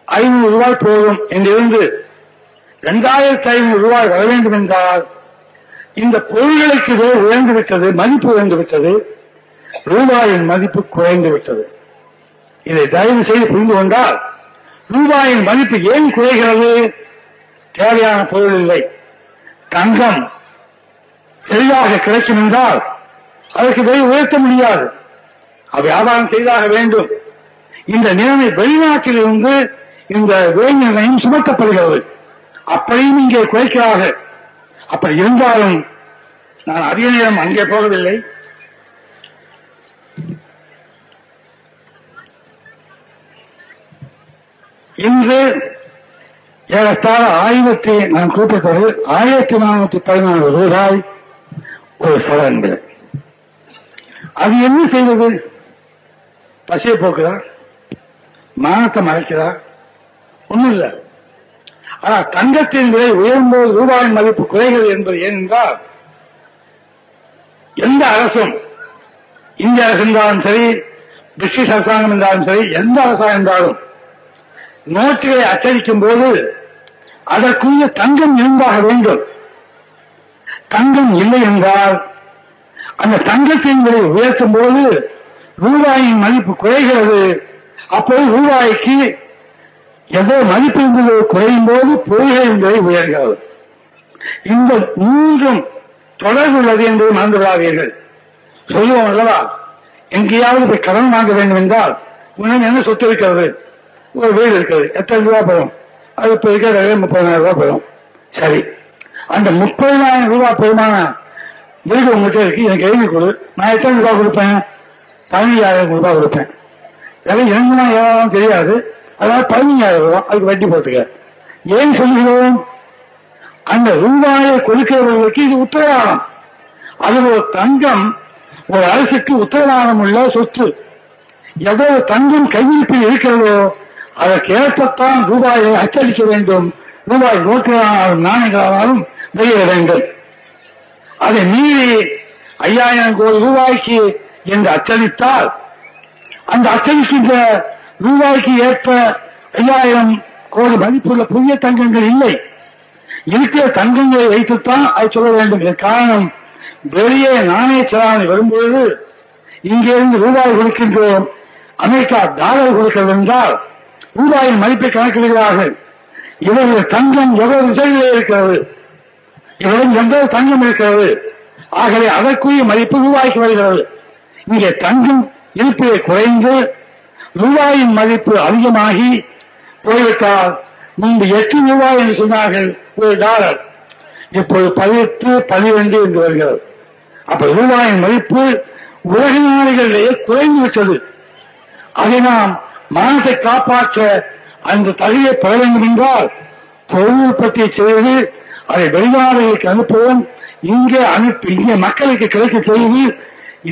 Speaker 1: 500 ரூபாய் போதும் என்றிருந்து 2500 ரூபாய் வர வேண்டும் என்றால் இந்த பொருள்களுக்கு உயர்ந்து விட்டது, மதிப்பு உயர்ந்து விட்டது, ரூபாயின் மதிப்பு குறைந்து விட்டது. இதை தயவு செய்து புரிந்து கொண்டால், ரூபாயின் மதிப்பு ஏன் குறைகிறது? தேவையான பொருள் இல்லை. தங்கம் எளிதாக கிடைக்கும் என்றால் அதற்கு விலை உயர்த்த முடியாது, வியாபாரம் செய்தாக வேண்டும். இந்த நிலைமை வெளிநாட்டில் இருந்து இந்த விலை நிர்ணயம் சுமத்தப்படுகிறது. அப்படியும் இங்கே குறைக்கிறார்கள். அப்படி இருந்தாலும் நான் அதிக நேரம் அங்கே போகவில்லை. இன்று ஏறத்தாழ நான் கூட்டத்தொகை 1414 ரூபாய் ஒரு சவரன். அது என்ன செய்வது? பசியை போக்குதா? மானத்தை மறைக்குதா? ஒண்ணும் இல்லை. ஆனால் தங்கத்தின் விலை உயரும்போது ரூபாயின் மதிப்பு குறைகிறது என்பது ஏனென்றால், எந்த அரசும், இந்திய அரசு என்றாலும் சரி, பிரிட்டிஷ் அரசாங்கம் என்றாலும் சரி, எந்த அரசாங்கம் என்றாலும் நோட்டுகளை அச்சடிக்கும் போது அதற்குரிய தங்கம் இருந்தாக வேண்டும். தங்கம் இல்லை என்றால் அந்த தங்கத்தின் விலை உயர்த்தும் போது ரூபாயின் மதிப்பு குறைகிறது. அப்போது ரூபாய்க்கு ஏதோ மதிப்பு என்பது குறையும் போது பொருள்களின் விலை உயர்கிறது. இந்த மூன்றும் தொடர்புள்ளது என்பதை மறந்துவிடாதீர்கள். சொல்லுவோம் அல்லவா, எங்கேயாவது போய் கடன் வாங்க வேண்டும் என்றால் உடனே என்ன சொத்து இருக்கிறது, ஒரு வீடு இருக்கிறது, எத்தனை ரூபாய் பெறும், அது இப்ப இருக்கிற 30,000 ரூபாய் பெறும். சரி, அந்த 30,000 ரூபாய் பெருமான வீடு உங்கள்கிட்ட இருக்கு, எனக்கு எழுதி கொடு, நான் எத்தனை ரூபாய் கொடுப்பேன், 15,000 ரூபாய் கொடுப்பேன். எனக்கு 2,000 தெரியாது, அதனால 15,000 ரூபாய் அதுக்கு வட்டி போட்டுக்க. ஏன் சொல்லுகிறோம், அந்த ரூபாயை கொடுக்கிறவர்களுக்கு இது உத்தரவாதம். அது ஒரு தங்கம் ஒரு அரசுக்கு உத்தரவாதம் உள்ள சொத்து. எவ்வளவு தங்கம் கையிருப்பில் இருக்கிறதோ அதற்கு ஏற்பத்தான் ரூபாயை அச்சடிக்க வேண்டும். ரூபாய் நோட்டுகளாலும் நாணயங்களாலும் வெளியிட வேண்டும். அதை மீறி 5,000 கோடி ரூபாய்க்கு என்று அச்சடித்தால் அந்த அச்சடிக்கின்ற ரூபாய்க்கு ஏற்ப 5,000 கோடி மதிப்புள்ள புதிய தங்கங்கள் இல்லை. இருக்கிற தங்கங்களை வைத்துத்தான் அதை சொல்ல வேண்டும். இதன் காரணம், வெளியே நாணய செலாவணி வரும்பொழுது இங்கிருந்து ரூபாய் கொடுக்கின்றோம், அமெரிக்கா டாலர் கொடுக்கிறது என்றால் ரூபாயின் மதிப்பை கணக்கிடுகிறார்கள். இவருடைய தங்கம் எவ்வளவு விசையிலே இருக்கிறது, இவரும் எவ்வளவு தங்கம் இருக்கிறது, ஆகவே அதற்குரிய மதிப்பு ரூபாய்க்கு வருகிறது. இங்கே தங்கம் இருப்பிலே குறைந்து ரூபாயின் மதிப்பு அதிகமாகி போய்விட்டால், முன்பு 8 ரூபாய் என்று சொன்னார்கள் ஒரு டாலர், இப்போது 18, 12 என்று வருகிறது. அப்ப ரூபாயின் மதிப்பு உலக நாடுகளிலேயே குறைந்து விட்டது. அதை நாம் மானத்தை காப்பாற்ற அந்த தகுதியை பெற வேண்டும் என்றால் பொருள் உற்பத்தி செய்து அதை வெளிநாடுகளுக்கு அனுப்புவோம். இங்கே மக்களுக்கு கிடைக்க செய்து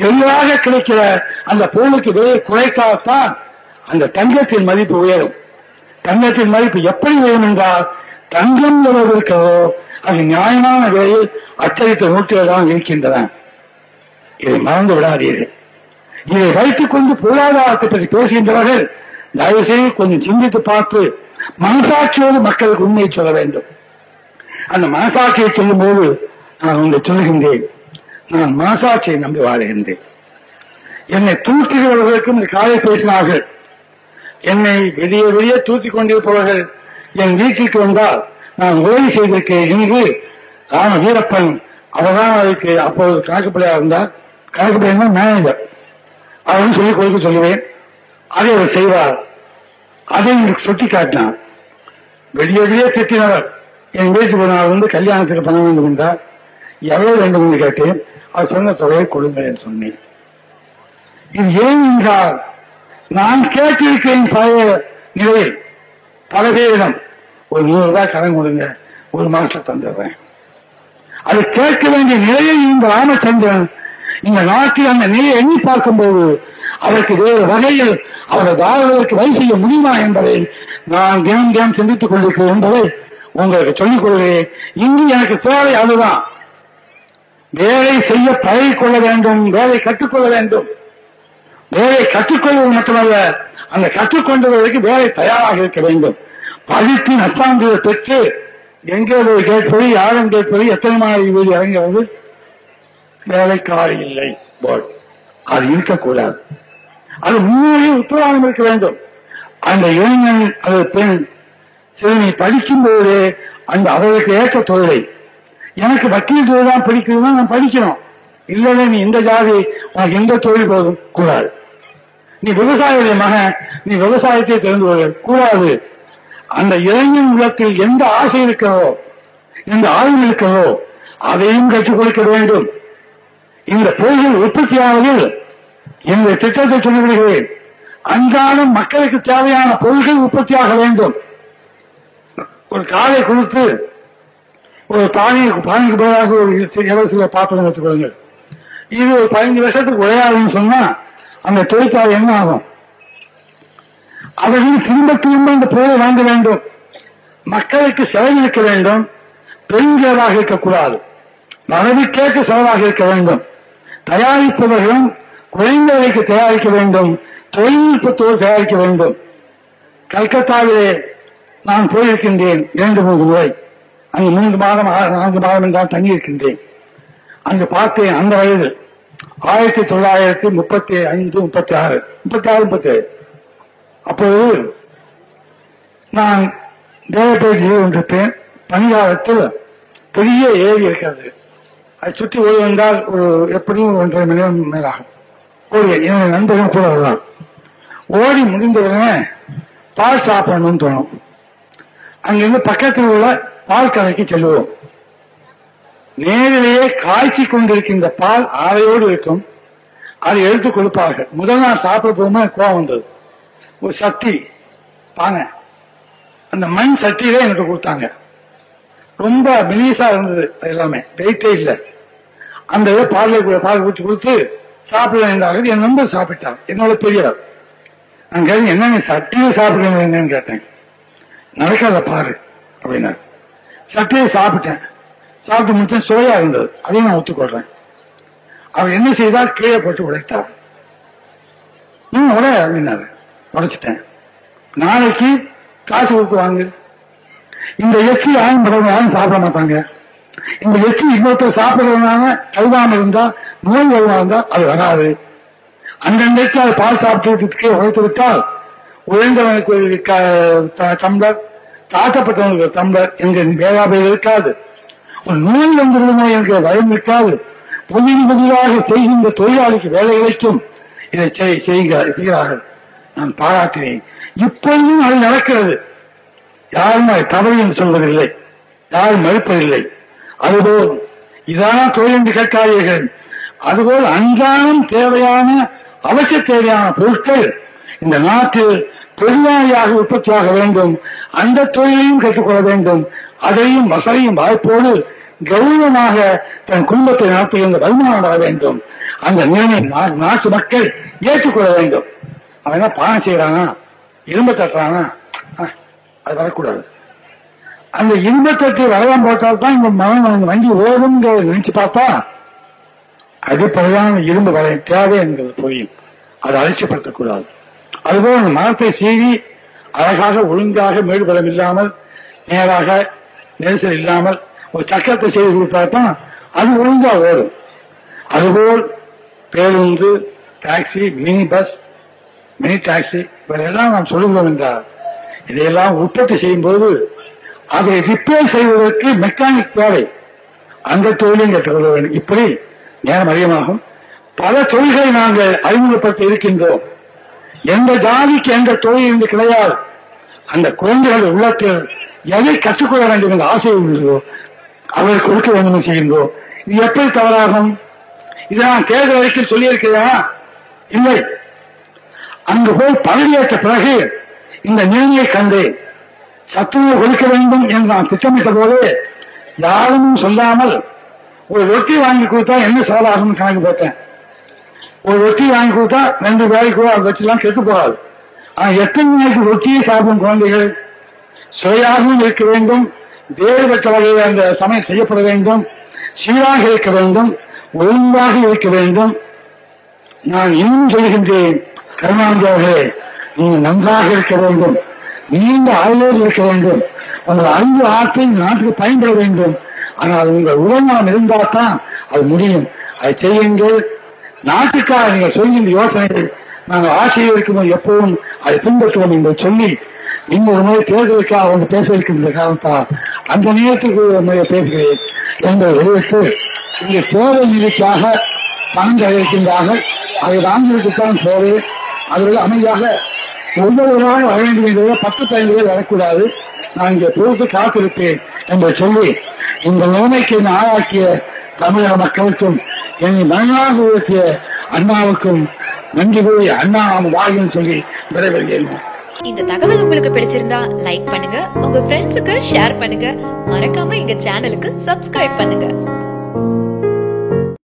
Speaker 1: எளிதாக கிடைக்கிற அந்த பொருளுக்கு விலையை குறைத்தால்தான் அந்த தங்கத்தின் மதிப்பு உயரும். தங்கத்தின் மதிப்பு எப்படி உயரும் என்றால், தங்கம் எவ்வளவு இருக்கிறதோ அது நியாயமான விலையில் அச்சடித்த நோட்டுகள் தான் இருக்கின்றன. இதை மறந்து விடாதீர்கள். இதை வைத்துக் கொண்டு பொருளாதாரத்தை பற்றி பேசுகின்றவர்கள் தயவு செய்து கொஞ்சம் சிந்தித்து பார்த்து மனசாட்சியோடு மக்களுக்கு உண்மையை சொல்ல வேண்டும். அந்த மனசாட்சியை சொல்லும் போது நான் உங்களுக்கு சொல்லுகின்றேன், நான் மனசாட்சியை நம்பி வாழுகின்றேன். என்னை தூக்குகிறவர்களுக்கும் காலை பேசினார்கள். என்னை வெளியே தூக்கிக் கொண்டிருப்பவர்கள் என் வீட்டிற்கு வந்தால் நான் உதவி செய்திருக்கேன் என்று ராம வீரப்பன் அவர்தான் அதுக்கு அப்போது கணக்குப்படியா இருந்தார். கணக்குப்படியா மேனேஜர், அவரும் சொல்லிக் கொடுக்க சொல்லுவேன். அதை அவர் செய்வார். அதை சுட்டி காட்டினார். வெளியே திட்டினவர் என் வீட்டுக்கு ஒரு நாள் வந்து கல்யாணத்துக்கு பணம் வேண்டும் என்றார். எவ்வளவு வேண்டும் என்று கேட்டேன். அவர் சொன்ன தொகையை கொடுங்கள் என்று சொன்னேன். இது ஏன் என்றால், நான் கேட்டிருக்கிறேன் பழைய நிலையில் பல பேரிடம் ஒரு 100 ரூபாய் கடன் கொடுங்க, ஒரு மாசம் தந்துடுறேன். அது கேட்க வேண்டிய நிலையில் இந்த ராமச்சந்திரன் இந்த நாட்டில் அந்த நிலையை எண்ணி பார்க்கும்போது அவருக்கு வேறு வகையில் அவரது தாழ்வுகளுக்கு வழி செய்ய முடியுமா என்பதை நான் தினம் சிந்தித்துக் கொண்டிருக்கிறேன் என்பதை உங்களுக்கு சொல்லிக் கொள்கிறேன். இங்கு எனக்கு தேவை அதுதான். வேலை செய்ய பழகிக்கொள்ள வேண்டும், வேலை கற்றுக்கொள்ள வேண்டும். வேலை கற்றுக்கொள்வது மட்டுமல்ல, அந்த கற்றுக்கொண்டவர்களுக்கு வேலை தயாராக இருக்க வேண்டும். படித்து நஷ்டாந்திரத்தை பெற்று எங்கே போய் கேட்பது, யாரும் கேட்பது, எத்தனை மாணவி வீடு இறங்குவது, வேலைக்காரி இல்லை போல் அது இருக்கக்கூடாது. அது உண்மையிலே உத்தரவாதம் இருக்க வேண்டும். அந்த இளைஞன் அல்லது பெண் சிறுமி படிக்கும் போது அந்த அவர்களுக்கு ஏற்ற தொழிலை, எனக்கு வக்கீல் தொழில் தான் படிக்கிறதுனா நான் படிக்கணும், இல்லைன்னா நீ இந்த ஜாதி உனக்கு எந்த தொழில் போதும் கூடாது, நீ விவசாயியுடைய மகன் நீ விவசாயத்தை தெரிந்து கொள்ள கூடாது. அந்த இளைஞன் உள்ளத்தில் எந்த ஆசை இருக்கிறதோ, எந்த ஆய்வு இருக்கிறதோ அதையும் கற்றுக் கொடுக்க வேண்டும். இந்த பொருள்கள் உற்பத்தியாவதில் இந்த திட்டத்தை சொல்லிவிடுகிறேன். அன்றாடம் மக்களுக்கு தேவையான பொருள்கள் உற்பத்தியாக வேண்டும். ஒரு காலை கொடுத்து ஒரு பானைக்கு பதிலாக ஒரு இலவச பாத்திரம் எடுத்துக் கொள்ளுங்கள். இது ஒரு 15 வருஷத்துக்கு உழையாதுன்னு சொன்னா அந்த தொழிற்சாலை என்ன ஆகும்? அவர்கள் திரும்ப இந்த பொருளை வாங்க வேண்டும். மக்களுக்கு செலவழிக்க வேண்டும். பெருஞ்செலவாக இருக்கக்கூடாது, மனதிற்கேற்ற செலவாக இருக்க வேண்டும். தயாரிப்பவர்களும் குறைந்த விலைக்கு தயாரிக்க வேண்டும், தொழில்நுட்பத்தோடு தயாரிக்க வேண்டும். கல்கத்தாவிலே நான் போயிருக்கின்றேன் 2-3 முறை. அங்கு 3 மாதம் 4 மாதம் என்றால் தங்கி இருக்கின்றேன். அங்கு பார்த்தேன். அந்த வயது 1935, 36, 37. அப்போது நான் தேவப்பேட்டையில் கொண்டிருப்பேன். பனிகாலத்தில் பெரிய ஏரி இருக்கிறது. அதை சுற்றி ஓடி வந்தால் எப்படியும் 1.5 மணி நேரம் மேலாகும். ஓடுவேன். என்னுடைய நண்பர்கள் கூட வருவான். ஓடி முடிந்தவுடனே பால் சாப்பிடணும்னு தோணும். அங்கிருந்து பக்கத்தில் உள்ள பால் கடைக்கு செல்லுவோம். நேரிலேயே காய்ச்சி கொண்டிருக்கின்ற பால் ஆடையோடு இருக்கும். அதை எடுத்து கொடுப்பார்கள். முதல் நாள் சாப்பிட போகும்போது கோவம் வந்தது. ஒரு சட்டி பானை, அந்த மண் சட்டியிலே எனக்கு கொடுத்தாங்க. ரொம்ப மெலிசா இருந்தது. எல்லாமே வெயிட்டே இல்லை. அந்த பால் ஊற்றி கொடுத்து சாப்பிட வேண்டாம். என் நண்பர் சாப்பிட்டான். என்னோட பெரியவர். நான் கேட்டேன், என்ன சட்டியை சாப்பிடுறேன்னு கேட்டேன். நடக்காத பாரு அப்படின்னாரு. சட்டியை சாப்பிட்டேன். சாப்பிட்டு முடிச்சேன். சுவையா இருந்தது. அதையும் நான் ஒத்துக்கொள்றேன். அவர் என்ன செய்தால் கீழே போட்டு உடைத்தார். உட அப்படின்னாரு. உடைச்சிட்டேன். நாளைக்கு காசு கொடுத்து வாங்க. இந்த எச்சி யாரும் சாப்பிட மாட்டாங்க. இந்த எச்சி இன்னொருத்தர் சாப்பிடுறதுனால கழுவாம இருந்தா, நோய் கழுவா இருந்தா அது வராது. அன்றைக்கு அது பால் சாப்பிட்டு உழைத்து விட்டால் உழைந்தவனுக்கு ஒரு டம்ளர், தாக்கப்பட்டவனுக்கு ஒரு டம்ளர் எங்க பேராபேதம் இருக்காது. ஒரு நோய் வந்துவிடுமோ என்கிற பயம் இருக்காது. பொதுவின் பதிலாக செய்கின்ற தொழிலாளிக்கு வேலை கிடைக்கும். இதை செய்கிறார்கள். நான் பாராட்டினேன். இப்பொழுதும் அது நடக்கிறது. யாரும் அதை தவறு என்று சொல்வதில்லை, யாரும் மறுப்பதில்லை. அதுபோல் இதான தொழில் என்று கேட்காதீர்கள். அதுபோல் அன்றாடம் தேவையான அவசிய தேவையான பொருட்கள் இந்த நாட்டில் பெருவாரியாக உற்பத்தியாக வேண்டும். அந்த தொழிலையும் கற்றுக்கொள்ள வேண்டும். அதையும் வசதியும் வாய்ப்போடு கௌரவமாக தன் குடும்பத்தை நடத்துகின்ற வருமானம் வர வேண்டும். அந்த நிலைமை நாட்டு மக்கள் ஏற்றுக்கொள்ள வேண்டும். அவன் என்ன பானை செய்யறானா, இரும்பு தட்டுறானா, அது வரக்கூடாது. அந்த இரும்பத்தட்டு வளையம் போட்டால்தான் இந்த வண்டி ஓடும் நினைச்சு பார்த்தா அடிப்படையான இரும்பு வளையம் தேவை என்கிறது புரியும். அதை அலட்சியப்படுத்தக்கூடாது. அதுபோல் அந்த மரத்தை சீறி அழகாக ஒழுங்காக மேடுபலம் இல்லாமல் நேராக நெரிசல் இல்லாமல் ஒரு சக்கரத்தை செய்து கொடுத்தாதான் அது ஒழுங்கா ஓடும். அதுபோல் பேருந்து, taxi, mini bus, mini taxi இவரெல்லாம் நாம் சொல்லுகிறோம் என்றால் இதையெல்லாம் உற்பத்தி செய்யும் போது அதை ரிப்பேர் செய்வதற்கு மெக்கானிக் தேவை. அந்த தொழிலையும் கற்றுக்கொள்ள வேண்டும். இப்படி நேரம் அதிகமாகும். பல தொழில்களை நாங்கள் அறிமுகப்படுத்த இருக்கின்றோம். எந்த ஜாதிக்கு எந்த தொழில் என்று கிடையாது. அந்த குழந்தைகள் உள்ளத்தில் எதை கற்றுக்கொள்ள வேண்டும் என்ற ஆசை உள்ளதோ அவர்கள் கொடுக்க வேண்டும் என்று செய்கின்றோம். இது எப்படி தவறாகும்? இதை நான் தேர்தல் அறிக்கையில் சொல்லியிருக்கிறேனா? இல்லை. அங்கு போய் பதவியேற்ற பிறகு இந்த நிலைமையை கண்டேன். சத்துணவு கொடுக்க வேண்டும் என்று நான் திட்டமிட்ட போது யாரும் சொல்லாமல் ஒரு ரொட்டி வாங்கி கொடுத்தா என்ன செலவாகும் கணக்கு போட்டேன். ஒரு ரொட்டி வாங்கி கொடுத்தா 2 பேருக்கு கூட வச்சுலாம் கெட்டு போகாது. ஆனா எத்தனை நாளைக்கு ரொட்டியை சாப்பிடும் குழந்தைகள்? சுவையாகவும் இருக்க வேண்டும், வேறுபட்ட வகையில் அந்த சமையல் செய்யப்பட வேண்டும், சீராக இருக்க வேண்டும், ஒழுங்காக இருக்க வேண்டும். நான் இன்னும் சொல்கின்றேன், கருணாநிதி அவர்களே, நீங்கள் நன்றாக இருக்க வேண்டும், நீண்ட ஆயுளோடு இருக்க வேண்டும், உங்கள் அறிவு ஆற்றல் இந்த நாட்டுக்கு பயன்பட வேண்டும். ஆனால் உங்கள் உடல்நலம் இருந்தால் தான் அது முடியும். அதை செய்யுங்கள். நாட்டுக்காக நீங்கள் சொல்கின்ற யோசனைகள் நாங்கள் ஆட்சியில் இருக்கும்போது எப்பவும் அதை பின்பற்றுவோம் என்பதை சொல்லி இன்னொரு முறை தேர்தலுக்காக வந்து பேச இருக்கின்ற காரணத்தால் அந்த நேரத்திற்கு ஒரு முறையை பேசுகிறேன் என்பதை வெளியிட்டு இங்கே தேர்தல் நிதிக்காக பணம் இருக்கின்றார்கள். அதை வாங்கிவிட்டுத்தான் போவேன். அவர்கள் அமைதியாக ஒவ்வொருவராக வர வேண்டும் என்பதை 10-15 பேர் வரக்கூடாது. நான் இங்கே பொறுத்து காத்திருப்பேன் என்று சொல்லி இந்த நிலைமைக்கு ஆளாக்கிய தமிழக மக்களுக்கும் என்னை மனதாக உயர்த்திய அண்ணாவுக்கும் நன்றி கூறி அண்ணா நாம் வாழ்ன்னு சொல்லி விடைபெறுகிறேன்.
Speaker 2: இந்த தகவல் உங்களுக்கு பிடிச்சிருந்தா லைக் பண்ணுங்க, உங்க ஃப்ரெண்ட்ஸுக்கு ஷேர் பண்ணுங்க, மறக்காம எங்க சேனலுக்கு சப்ஸ்கிரைப் பண்ணுங்க.